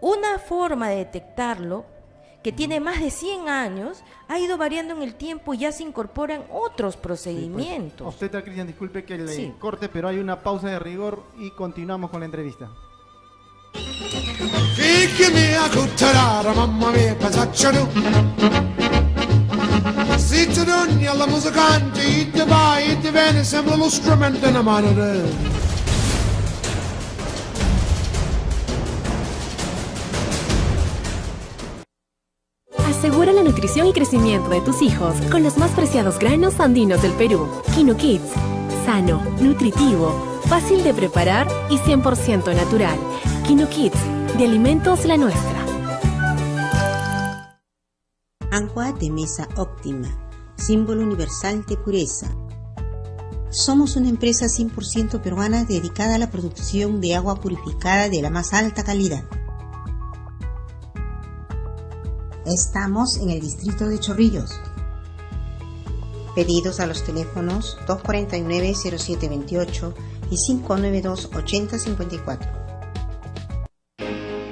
una forma de detectarlo, que tiene más de 100 años, ha ido variando en el tiempo y ya se incorporan otros procedimientos. Sí, pues, obstetra Cristian, disculpe que le corte, pero hay una pausa de rigor y continuamos con la entrevista. Figlimi a cuttarara, mamma mia, pasacciano. Se ti doni alla musicante, e ti vai e ti viene, sembra lo strumento in mano. Asegura la nutrición y crecimiento de tus hijos con los más preciados granos andinos del Perú. Quino Kids, sano, nutritivo, fácil de preparar y 100% natural. Quino Kids, de Alimentos La Nuestra. Agua de mesa óptima, símbolo universal de pureza. Somos una empresa 100% peruana dedicada a la producción de agua purificada de la más alta calidad. Estamos en el distrito de Chorrillos. Pedidos a los teléfonos 249-0728 y 592-8054.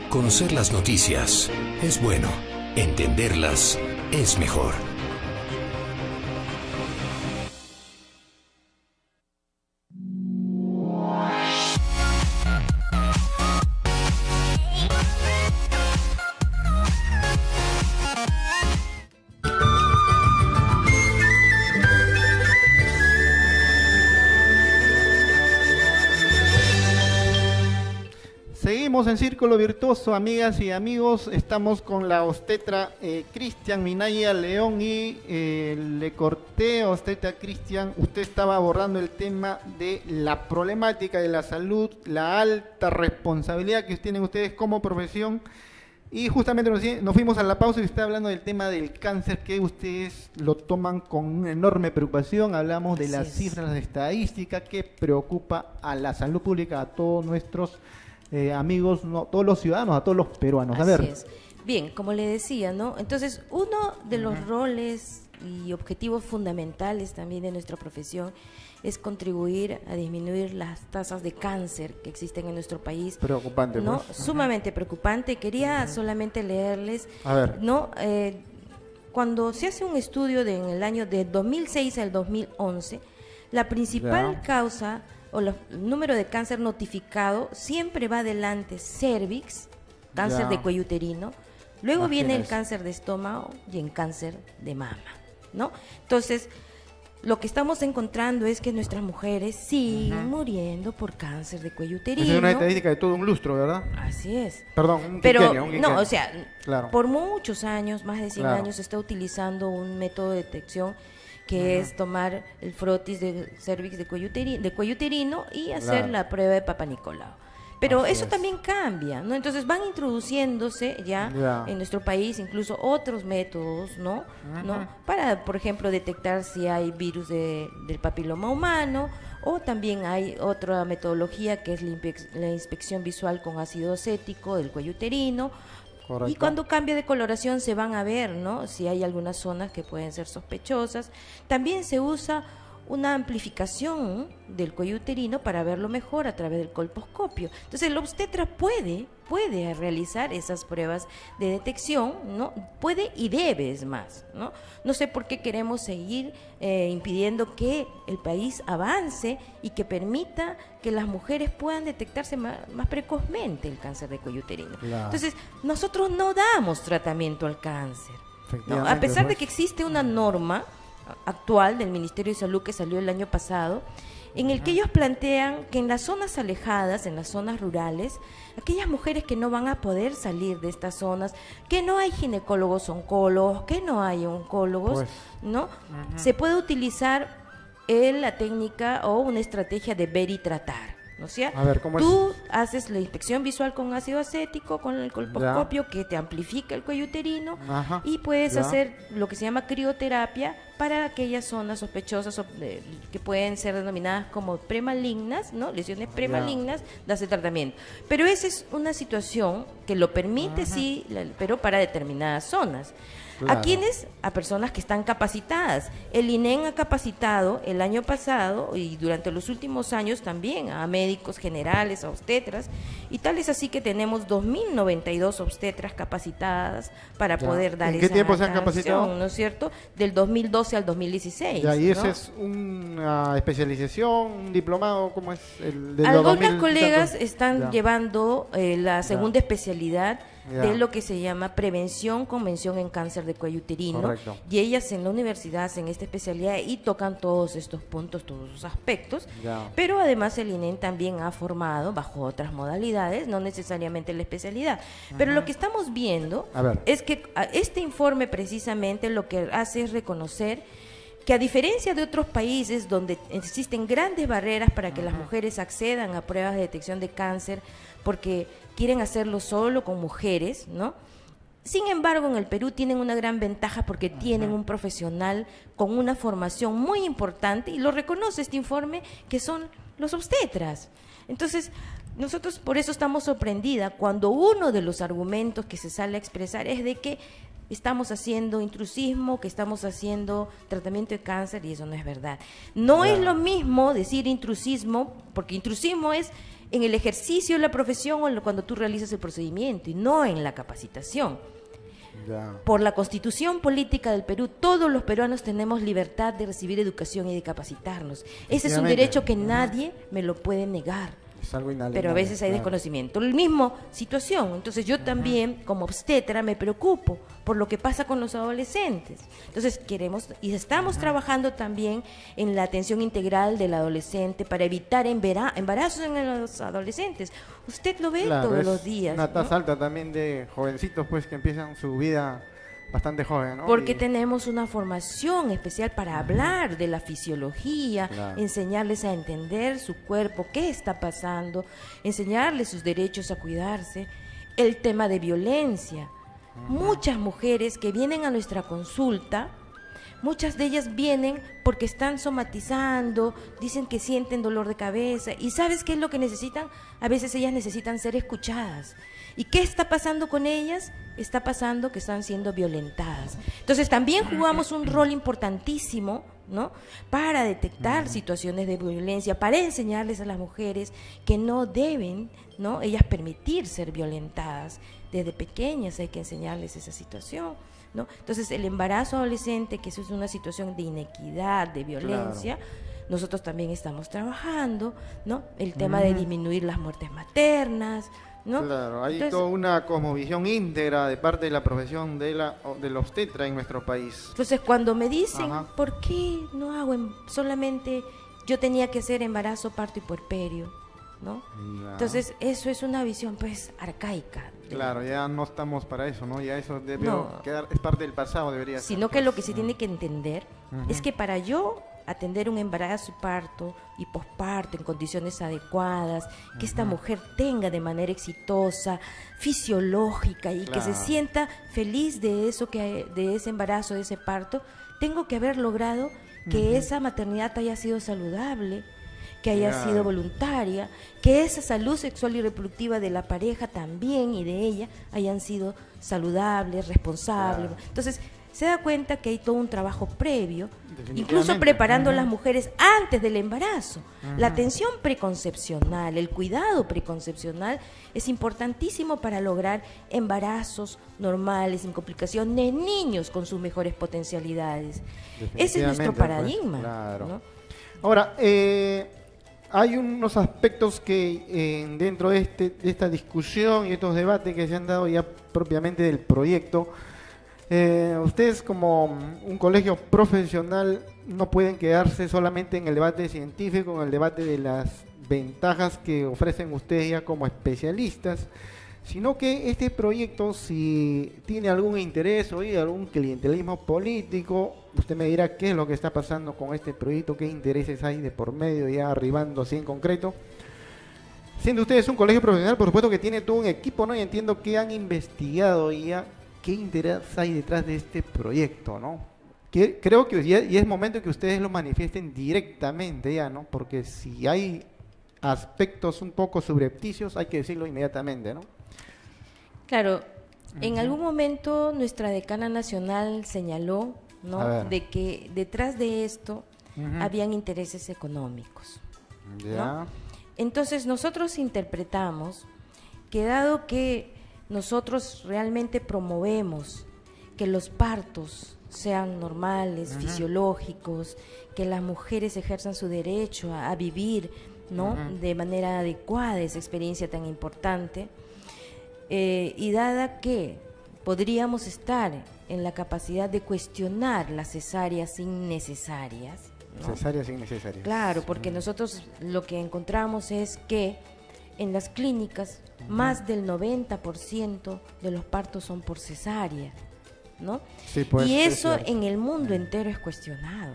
Conocer las noticias es bueno. Entenderlas es mejor. Seguimos en Círculo Virtuoso, amigas y amigos. Estamos con la obstetra Cristian Minaya León y le corté, obstetra Cristian. Usted estaba abordando el tema de la problemática de la salud, la alta responsabilidad que tienen ustedes como profesión. Y justamente nos fuimos a la pausa y usted hablando del tema del cáncer, que ustedes lo toman con una enorme preocupación. Hablamos de las cifras de estadística que preocupa a la salud pública, a todos nuestros amigos, no, todos los ciudadanos, a todos los peruanos. A ver. Es. Bien, como le decía, ¿no? Entonces, uno de los roles y objetivos fundamentales también de nuestra profesión es contribuir a disminuir las tasas de cáncer que existen en nuestro país. Preocupante, ¿no? pues. Sumamente preocupante. Quería solamente leerles, a ver. ¿no? Cuando se hace un estudio en el año de 2006 al 2011, la principal causa o el número de cáncer notificado siempre va adelante cervix, cáncer de cuello uterino, luego viene el cáncer de estómago y el cáncer de mama, ¿no? Entonces, lo que estamos encontrando es que nuestras mujeres siguen muriendo por cáncer de cuello uterino. Esa es una estadística de todo un lustro, ¿verdad? Así es. Perdón, un Pero quinquenio. no, o sea, claro, por muchos años, más de 100 años, se está utilizando un método de detección que es tomar el frotis de cervix de cuello uterino y hacer la prueba de Papa Nicolau. Pero eso también cambia, ¿no? Entonces van introduciéndose ya en nuestro país incluso otros métodos, ¿no? Para, por ejemplo, detectar si hay virus del papiloma humano, o también hay otra metodología que es la inspección visual con ácido acético del cuello uterino. Correcto. Y cuando cambia de coloración se van a ver, ¿no? Si hay algunas zonas que pueden ser sospechosas. También se usa una amplificación del cuello uterino para verlo mejor a través del colposcopio. Entonces el obstetra puede realizar esas pruebas de detección, ¿no? Puede y debe, es más, ¿no? No sé por qué queremos seguir impidiendo que el país avance y que permita que las mujeres puedan detectarse más precozmente el cáncer de cuello uterino. Entonces, nosotros no damos tratamiento al cáncer, ¿no? A pesar de que existe una norma actual del Ministerio de Salud que salió el año pasado, en el que ellos plantean que en las zonas alejadas, en las zonas rurales, aquellas mujeres que no van a poder salir de estas zonas, que no hay ginecólogos oncólogos, que no hay oncólogos, ¿no? Se puede utilizar la técnica o una estrategia de ver y tratar. ¿No? O sea, tú haces la inspección visual con ácido acético, con el colposcopio que te amplifica el cuello uterino, y puedes hacer lo que se llama crioterapia para aquellas zonas sospechosas que pueden ser denominadas como premalignas, ¿no? Lesiones premalignas, das el tratamiento. Pero esa es una situación que lo permite, sí, pero para determinadas zonas. ¿A quiénes? A personas que están capacitadas. El INEN ha capacitado el año pasado y durante los últimos años también a médicos generales, a obstetras, y tal es así que tenemos 2.092 obstetras capacitadas para poder dar esa ¿En qué tiempo se han capacitado? ¿No es cierto? Del 2012 al 2016. ¿Y esa es una especialización, un diplomado? ¿Cómo es? Algunas colegas están llevando la segunda especialidad de lo que se llama prevención con mención en cáncer de cuello uterino, y ellas en la universidad hacen esta especialidad y tocan todos estos puntos, todos los aspectos, pero además el INEN también ha formado bajo otras modalidades, no necesariamente la especialidad, pero lo que estamos viendo es que este informe precisamente lo que hace es reconocer que a diferencia de otros países donde existen grandes barreras para que las mujeres accedan a pruebas de detección de cáncer porque quieren hacerlo solo con mujeres, ¿no? Sin embargo, en el Perú tienen una gran ventaja porque tienen un profesional con una formación muy importante, y lo reconoce este informe, que son los obstetras. Entonces, nosotros por eso estamos sorprendidas cuando uno de los argumentos que se sale a expresar es de que estamos haciendo intrusismo, que estamos haciendo tratamiento de cáncer, y eso no es verdad. No es lo mismo decir intrusismo, porque intrusismo es en el ejercicio de la profesión o cuando tú realizas el procedimiento, y no en la capacitación. Por la Constitución Política del Perú, todos los peruanos tenemos libertad de recibir educación y de capacitarnos. Ese es un derecho que nadie me lo puede negar. Es algo inalienable, pero a veces hay desconocimiento. La misma situación. Entonces yo también, como obstetra, me preocupo por lo que pasa con los adolescentes. Entonces queremos y estamos trabajando también en la atención integral del adolescente para evitar embarazos en los adolescentes. Usted lo ve todos los días. Una tasa alta también de jovencitos pues que empiezan su vida bastante joven, ¿no? Porque tenemos una formación especial para hablar de la fisiología, enseñarles a entender su cuerpo, qué está pasando, enseñarles sus derechos a cuidarse, el tema de violencia. Muchas mujeres que vienen a nuestra consulta, muchas de ellas vienen porque están somatizando, dicen que sienten dolor de cabeza, y ¿sabes qué es lo que necesitan? A veces ellas necesitan ser escuchadas. ¿Y qué está pasando con ellas? Está pasando que están siendo violentadas. Entonces también jugamos un rol importantísimo, ¿no?, para detectar situaciones de violencia, para enseñarles a las mujeres que no deben, ¿no?, ellas permitir ser violentadas. Desde pequeñas hay que enseñarles esa situación, ¿no? Entonces el embarazo adolescente, que eso es una situación de inequidad, de violencia, nosotros también estamos trabajando, ¿no? El tema de disminuir las muertes maternas, ¿no? Claro, hay toda una cosmovisión íntegra de parte de la profesión del obstetra en nuestro país. Entonces cuando me dicen, ¿por qué no hago solamente yo tenía que hacer embarazo, parto y puerperio, ¿no? Entonces eso es una visión pues arcaica. Claro, ya no estamos para eso, ¿no? Ya eso debe quedar, es parte del pasado, debería ser. Sino que lo que se tiene que entender es que para yo atender un embarazo y parto y posparto en condiciones adecuadas, que esta mujer tenga de manera exitosa, fisiológica y que se sienta feliz de eso, de ese embarazo, de ese parto, tengo que haber logrado que esa maternidad haya sido saludable, que haya sido voluntaria, que esa salud sexual y reproductiva de la pareja también y de ella hayan sido saludables, responsables. Entonces se da cuenta que hay todo un trabajo previo, incluso preparando a las mujeres antes del embarazo. La atención preconcepcional, el cuidado preconcepcional es importantísimo para lograr embarazos normales, sin complicación, de niños con sus mejores potencialidades. Ese es nuestro paradigma, pues, ¿no? Ahora, hay unos aspectos que dentro de esta discusión y estos debates que se han dado ya propiamente del proyecto, ustedes como un colegio profesional no pueden quedarse solamente en el debate científico, en el debate de las ventajas que ofrecen ustedes ya como especialistas, sino que este proyecto, si tiene algún interés o algún clientelismo político, usted me dirá qué es lo que está pasando con este proyecto, qué intereses hay de por medio, ya arribando así en concreto. Siendo ustedes un colegio profesional, por supuesto que tiene todo un equipo, ¿no? Y entiendo que han investigado ya qué interés hay detrás de este proyecto, ¿no? Creo que ya es momento que ustedes lo manifiesten directamente ya, ¿no? Porque si hay aspectos un poco subrepticios, hay que decirlo inmediatamente, ¿no? Claro, en algún momento nuestra decana nacional señaló, ¿no?, de que detrás de esto habían intereses económicos, ¿no? Entonces nosotros interpretamos que dado que nosotros realmente promovemos que los partos sean normales, fisiológicos, que las mujeres ejerzan su derecho a vivir, ¿no?, de manera adecuada esa experiencia tan importante, y dada que podríamos estar en la capacidad de cuestionar las cesáreas innecesarias, ¿no? Cesáreas innecesarias. Claro, porque nosotros lo que encontramos es que en las clínicas más del 90% de los partos son por cesárea, ¿no? Sí, pues, y eso en el mundo entero es cuestionado,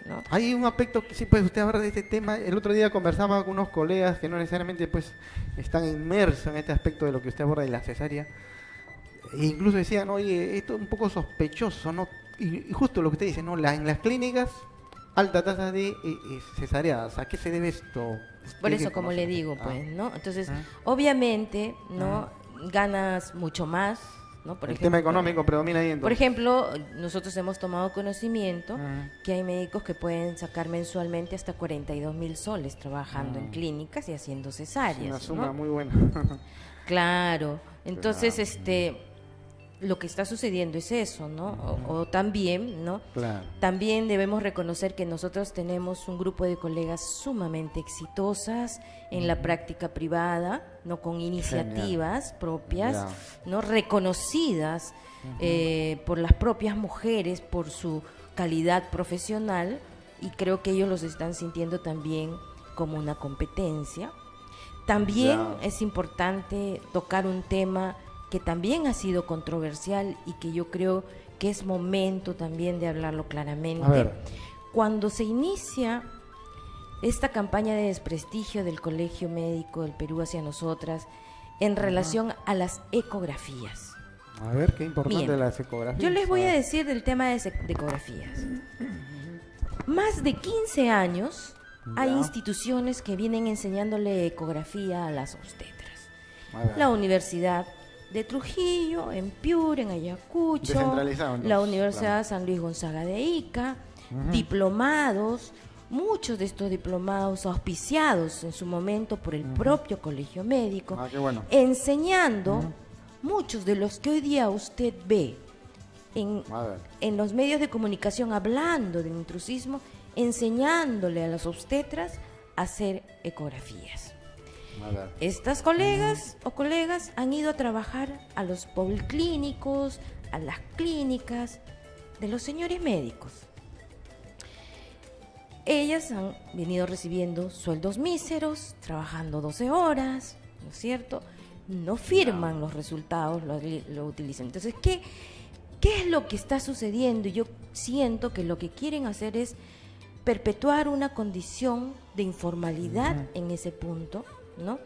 ¿no? Hay un aspecto que sí, pues usted habla de este tema. El otro día conversaba con unos colegas que no necesariamente pues están inmersos en este aspecto de lo que usted aborda de la cesárea, e incluso decían, oye, esto es un poco sospechoso, ¿no? Y justo lo que usted dice, ¿no? En las clínicas, alta tasa de cesáreas. ¿A qué se debe esto? Por eso, como le digo, pues, ¿no? Entonces, obviamente, ¿no? Ganas mucho más, ¿no? El tema económico predomina ahí. Entonces. Por ejemplo, nosotros hemos tomado conocimiento que hay médicos que pueden sacar mensualmente hasta 42,000 soles trabajando en clínicas y haciendo cesáreas. Es una suma, ¿no?, muy buena. Claro. Entonces, lo que está sucediendo es eso, ¿no? O también, ¿no? Claro. También debemos reconocer que nosotros tenemos un grupo de colegas sumamente exitosas en la práctica privada, ¿no? Con iniciativas propias, ¿no? Reconocidas por las propias mujeres, por su calidad profesional, y creo que ellos los están sintiendo también como una competencia. También es importante tocar un tema que también ha sido controversial y que yo creo que es momento también de hablarlo claramente. A ver. Cuando se inicia esta campaña de desprestigio del Colegio Médico del Perú hacia nosotras en relación a las ecografías. A ver, qué importante. Bien, las ecografías. yo les voy a decir del tema de ecografías. Más de 15 años hay instituciones que vienen enseñándole ecografía a las obstetras. La Universidad de Trujillo, en Piura, en Ayacucho, la Universidad San Luis Gonzaga de Ica, diplomados, muchos de estos diplomados auspiciados en su momento por el propio Colegio Médico, enseñando muchos de los que hoy día usted ve en los medios de comunicación hablando del intrusismo, enseñándole a las obstetras a hacer ecografías. Estas colegas o colegas han ido a trabajar a los policlínicos, a las clínicas de los señores médicos. Ellas han venido recibiendo sueldos míseros, trabajando 12 horas, ¿no es cierto? No firman los resultados, lo utilizan. Entonces, ¿qué es lo que está sucediendo? Yo siento que lo que quieren hacer es perpetuar una condición de informalidad en ese punto, ¿no?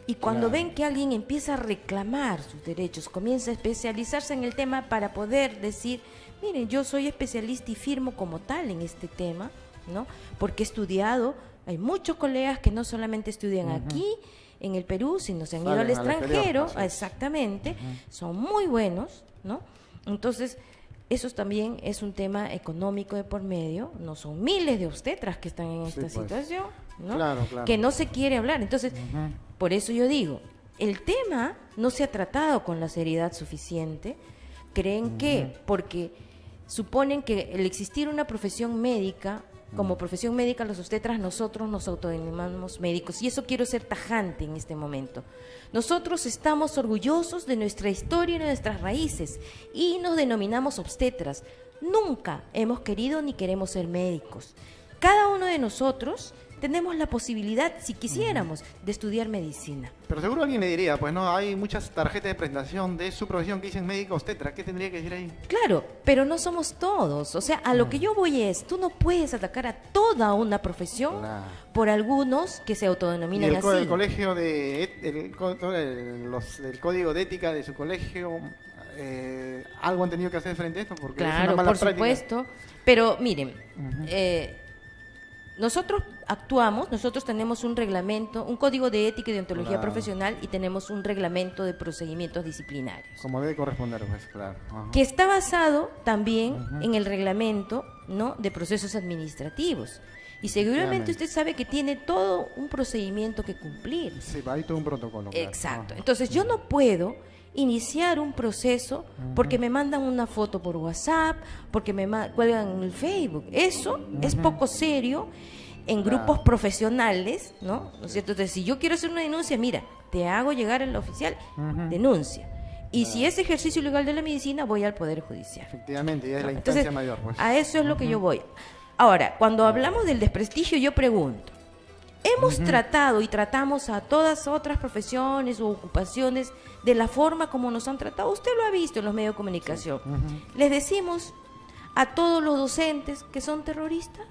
Y cuando ven que alguien empieza a reclamar sus derechos, comienza a especializarse en el tema para poder decir, miren, yo soy especialista y firmo como tal en este tema, ¿no? Porque he estudiado, hay muchos colegas que no solamente estudian aquí en el Perú, sino se han ido al extranjero, exactamente, son muy buenos, ¿no? Entonces, eso también es un tema económico de por medio, no son miles de obstetras que están en esta situación, ¿no? Que no se quiere hablar. Entonces, por eso yo digo, el tema no se ha tratado con la seriedad suficiente. Creen que, porque suponen que el existir una profesión médica, como profesión médica, los obstetras, nosotros nos autodenominamos médicos, y eso quiero ser tajante en este momento. Nosotros estamos orgullosos de nuestra historia y de nuestras raíces, y nos denominamos obstetras. Nunca hemos querido ni queremos ser médicos. Cada uno de nosotros tenemos la posibilidad, si quisiéramos, de estudiar medicina. Pero seguro alguien le diría, pues no, hay muchas tarjetas de presentación de su profesión que dicen médico obstetra, ¿qué tendría que decir ahí? Claro, pero no somos todos. O sea, a lo que yo voy es, tú no puedes atacar a toda una profesión por algunos que se autodenominan así. El colegio el código de ética de su colegio, algo han tenido que hacer frente a esto, porque es una mala práctica. Supuesto, pero miren, nosotros actuamos, nosotros tenemos un reglamento, un código de ética y deontología profesional, y tenemos un reglamento de procedimientos disciplinarios. Como debe corresponder, pues, que está basado también en el reglamento, ¿no?, de procesos administrativos. Y seguramente usted sabe que tiene todo un procedimiento que cumplir. Sí, hay todo un protocolo. Exacto. Entonces yo no puedo iniciar un proceso porque me mandan una foto por WhatsApp, porque me cuelgan en el Facebook. Eso es poco serio en grupos profesionales, ¿no? ¿No es cierto? Entonces, si yo quiero hacer una denuncia, mira, te hago llegar en la oficial, denuncia. Y si es ejercicio ilegal de la medicina, voy al Poder Judicial. Efectivamente, y es la instancia mayor. Pues. A eso es lo que yo voy. Ahora, cuando hablamos del desprestigio, yo pregunto, ¿hemos tratado y tratamos a todas otras profesiones u ocupaciones de la forma como nos han tratado? Usted lo ha visto en los medios de comunicación. Les decimos a todos los docentes que son terroristas.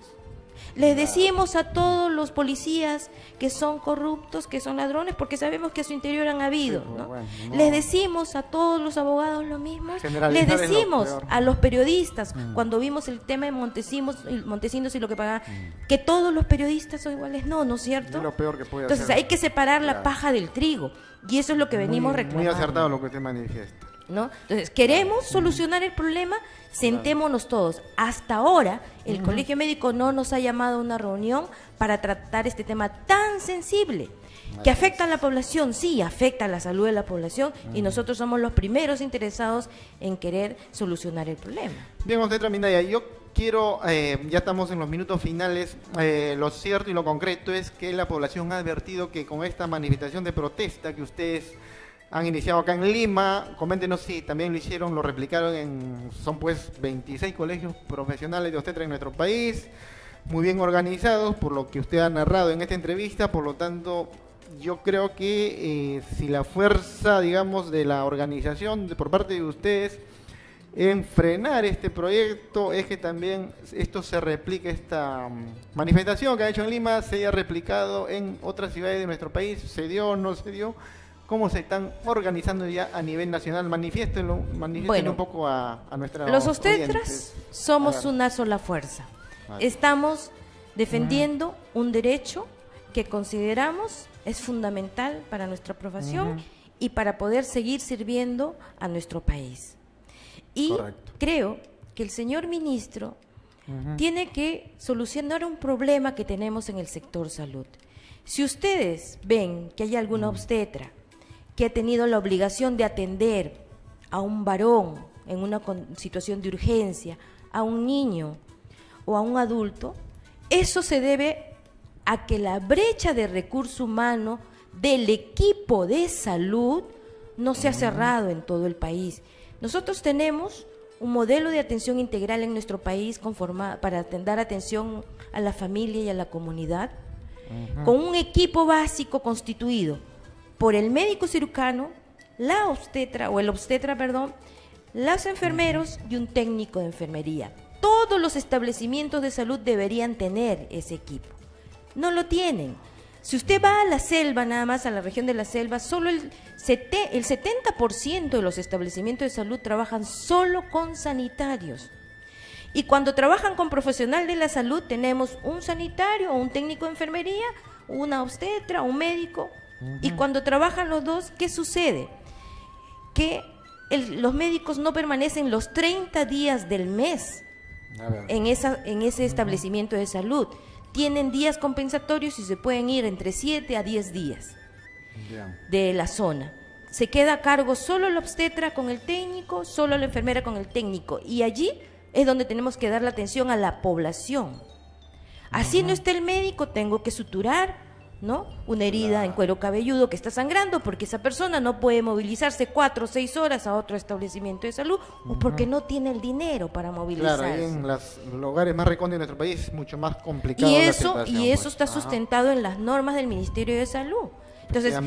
Les decimos a todos los policías que son corruptos, que son ladrones, porque sabemos que a su interior han habido, ¿no? Les decimos a todos los abogados lo mismo. Les decimos a los periodistas, cuando vimos el tema de Montesinos y lo que pagaban, que todos los periodistas son iguales. No, ¿no es cierto? Es lo peor que puede Entonces hacer. hay que separar la paja del trigo, y eso es lo que venimos reclamando. Muy acertado lo que usted manifiesta. ¿No? Entonces, queremos solucionar el problema, sentémonos todos. Hasta ahora, el Colegio Médico no nos ha llamado a una reunión para tratar este tema tan sensible. ¿Que afecta a la población? Sí, afecta a la salud de la población y nosotros somos los primeros interesados en querer solucionar el problema. Bien, Obstetra Minaya, yo quiero, ya estamos en los minutos finales, lo cierto y lo concreto es que la población ha advertido que con esta manifestación de protesta que ustedes han iniciado acá en Lima, coméntenos si también lo hicieron, lo replicaron son pues 26 colegios profesionales de obstetra en nuestro país, muy bien organizados por lo que usted ha narrado en esta entrevista, por lo tanto yo creo que si la fuerza, digamos, de la organización por parte de ustedes en frenar este proyecto es que también esto se replique, esta manifestación que ha hecho en Lima se haya replicado en otras ciudades de nuestro país, ¿se dio o no se dio? ¿Cómo se están organizando ya a nivel nacional? Manifiéstenlo un poco a nuestra Los obstetras somos una sola fuerza. Estamos defendiendo un derecho que consideramos es fundamental para nuestra profesión y para poder seguir sirviendo a nuestro país. Y creo que el señor ministro tiene que solucionar un problema que tenemos en el sector salud. Si ustedes ven que hay alguna obstetra que ha tenido la obligación de atender a un varón en una situación de urgencia, a un niño o a un adulto, eso se debe a que la brecha de recurso humano del equipo de salud no se ha cerrado en todo el país. Nosotros tenemos un modelo de atención integral en nuestro país para dar atención a la familia y a la comunidad, con un equipo básico constituido por el médico cirujano, la obstetra, los enfermeros y un técnico de enfermería. Todos los establecimientos de salud deberían tener ese equipo. No lo tienen. Si usted va a la selva, nada más a la región de la selva, solo el 70% de los establecimientos de salud trabajan solo con sanitarios. Y cuando trabajan con profesional de la salud, tenemos un sanitario o un técnico de enfermería, una obstetra, un médico. Y cuando trabajan los dos, ¿qué sucede? Que los médicos no permanecen los 30 días del mes en ese establecimiento de salud. Tienen días compensatorios y se pueden ir entre 7 a 10 días de la zona. Se queda a cargo solo la obstetra con el técnico, solo la enfermera con el técnico. Y allí es donde tenemos que dar la atención a la población. Así no está el médico, tengo que suturar, ¿no? Una herida en cuero cabelludo que está sangrando porque esa persona no puede movilizarse 4 o 6 horas a otro establecimiento de salud o porque no tiene el dinero para movilizarse. Claro, en los lugares más recónditos de nuestro país es mucho más complicado. Y eso está sustentado en las normas del Ministerio de Salud. Entonces,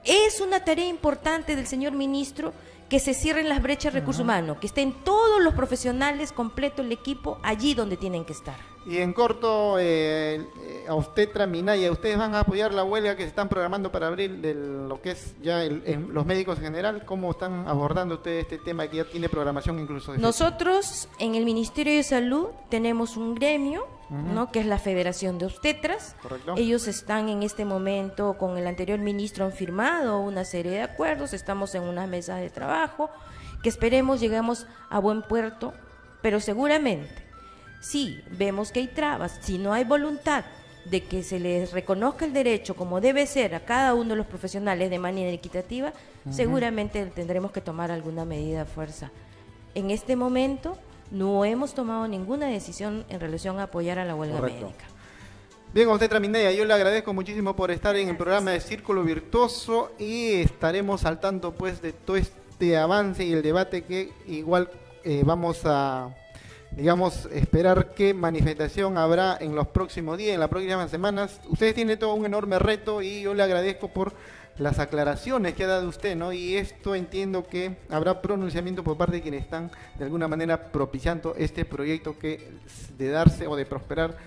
es una tarea importante del señor ministro que se cierren las brechas de recursos humanos, que estén todos los profesionales, completo el equipo, allí donde tienen que estar. Y en corto, Obstetra Minaya, ¿ustedes van a apoyar la huelga que se están programando para abril de lo que es ya los médicos en general? ¿Cómo están abordando ustedes este tema que ya tiene programación incluso? Nosotros en el Ministerio de Salud tenemos un gremio, ¿no? Que es la Federación de Obstetras. Correcto. Ellos están en este momento, con el anterior ministro han firmado una serie de acuerdos, estamos en una mesa de trabajo, que esperemos lleguemos a buen puerto, pero seguramente si vemos que hay trabas, si no hay voluntad de que se les reconozca el derecho como debe ser a cada uno de los profesionales de manera equitativa, seguramente tendremos que tomar alguna medida de fuerza. En este momento no hemos tomado ninguna decisión en relación a apoyar a la huelga médica. Bien, Obstetra Minaya, yo le agradezco muchísimo por estar en el programa de Círculo Virtuoso y estaremos al tanto pues de todo este avance y el debate que igual vamos a, digamos, esperar qué manifestación habrá en los próximos días, en las próximas semanas. Ustedes tienen todo un enorme reto y yo le agradezco por las aclaraciones que ha dado usted, ¿no? Y esto entiendo que habrá pronunciamiento por parte de quienes están de alguna manera propiciando este proyecto que de darse o de prosperar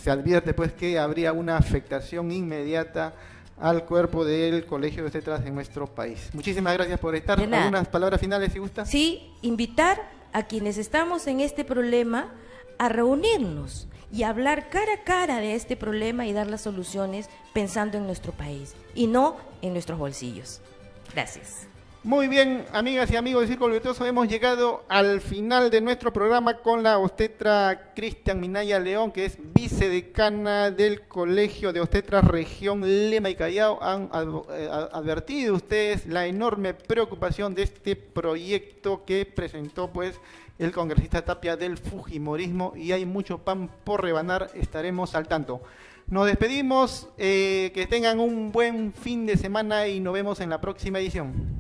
se advierte pues que habría una afectación inmediata al cuerpo del Colegio de Obstetras en nuestro país. Muchísimas gracias por estar. ¿Algunas palabras finales si gusta? Sí, invitar a quienes estamos en este problema a reunirnos y hablar cara a cara de este problema y dar las soluciones pensando en nuestro país y no en nuestros bolsillos. Gracias. Muy bien, amigas y amigos de Círculo Virtuoso, hemos llegado al final de nuestro programa con la obstetra Cristian Minaya León, que es vicedecana del Colegio de Obstetras Región Lima y Callao. Han advertido ustedes la enorme preocupación de este proyecto que presentó pues el congresista Tapia del Fujimorismo, y hay mucho pan por rebanar, estaremos al tanto. Nos despedimos, que tengan un buen fin de semana y nos vemos en la próxima edición.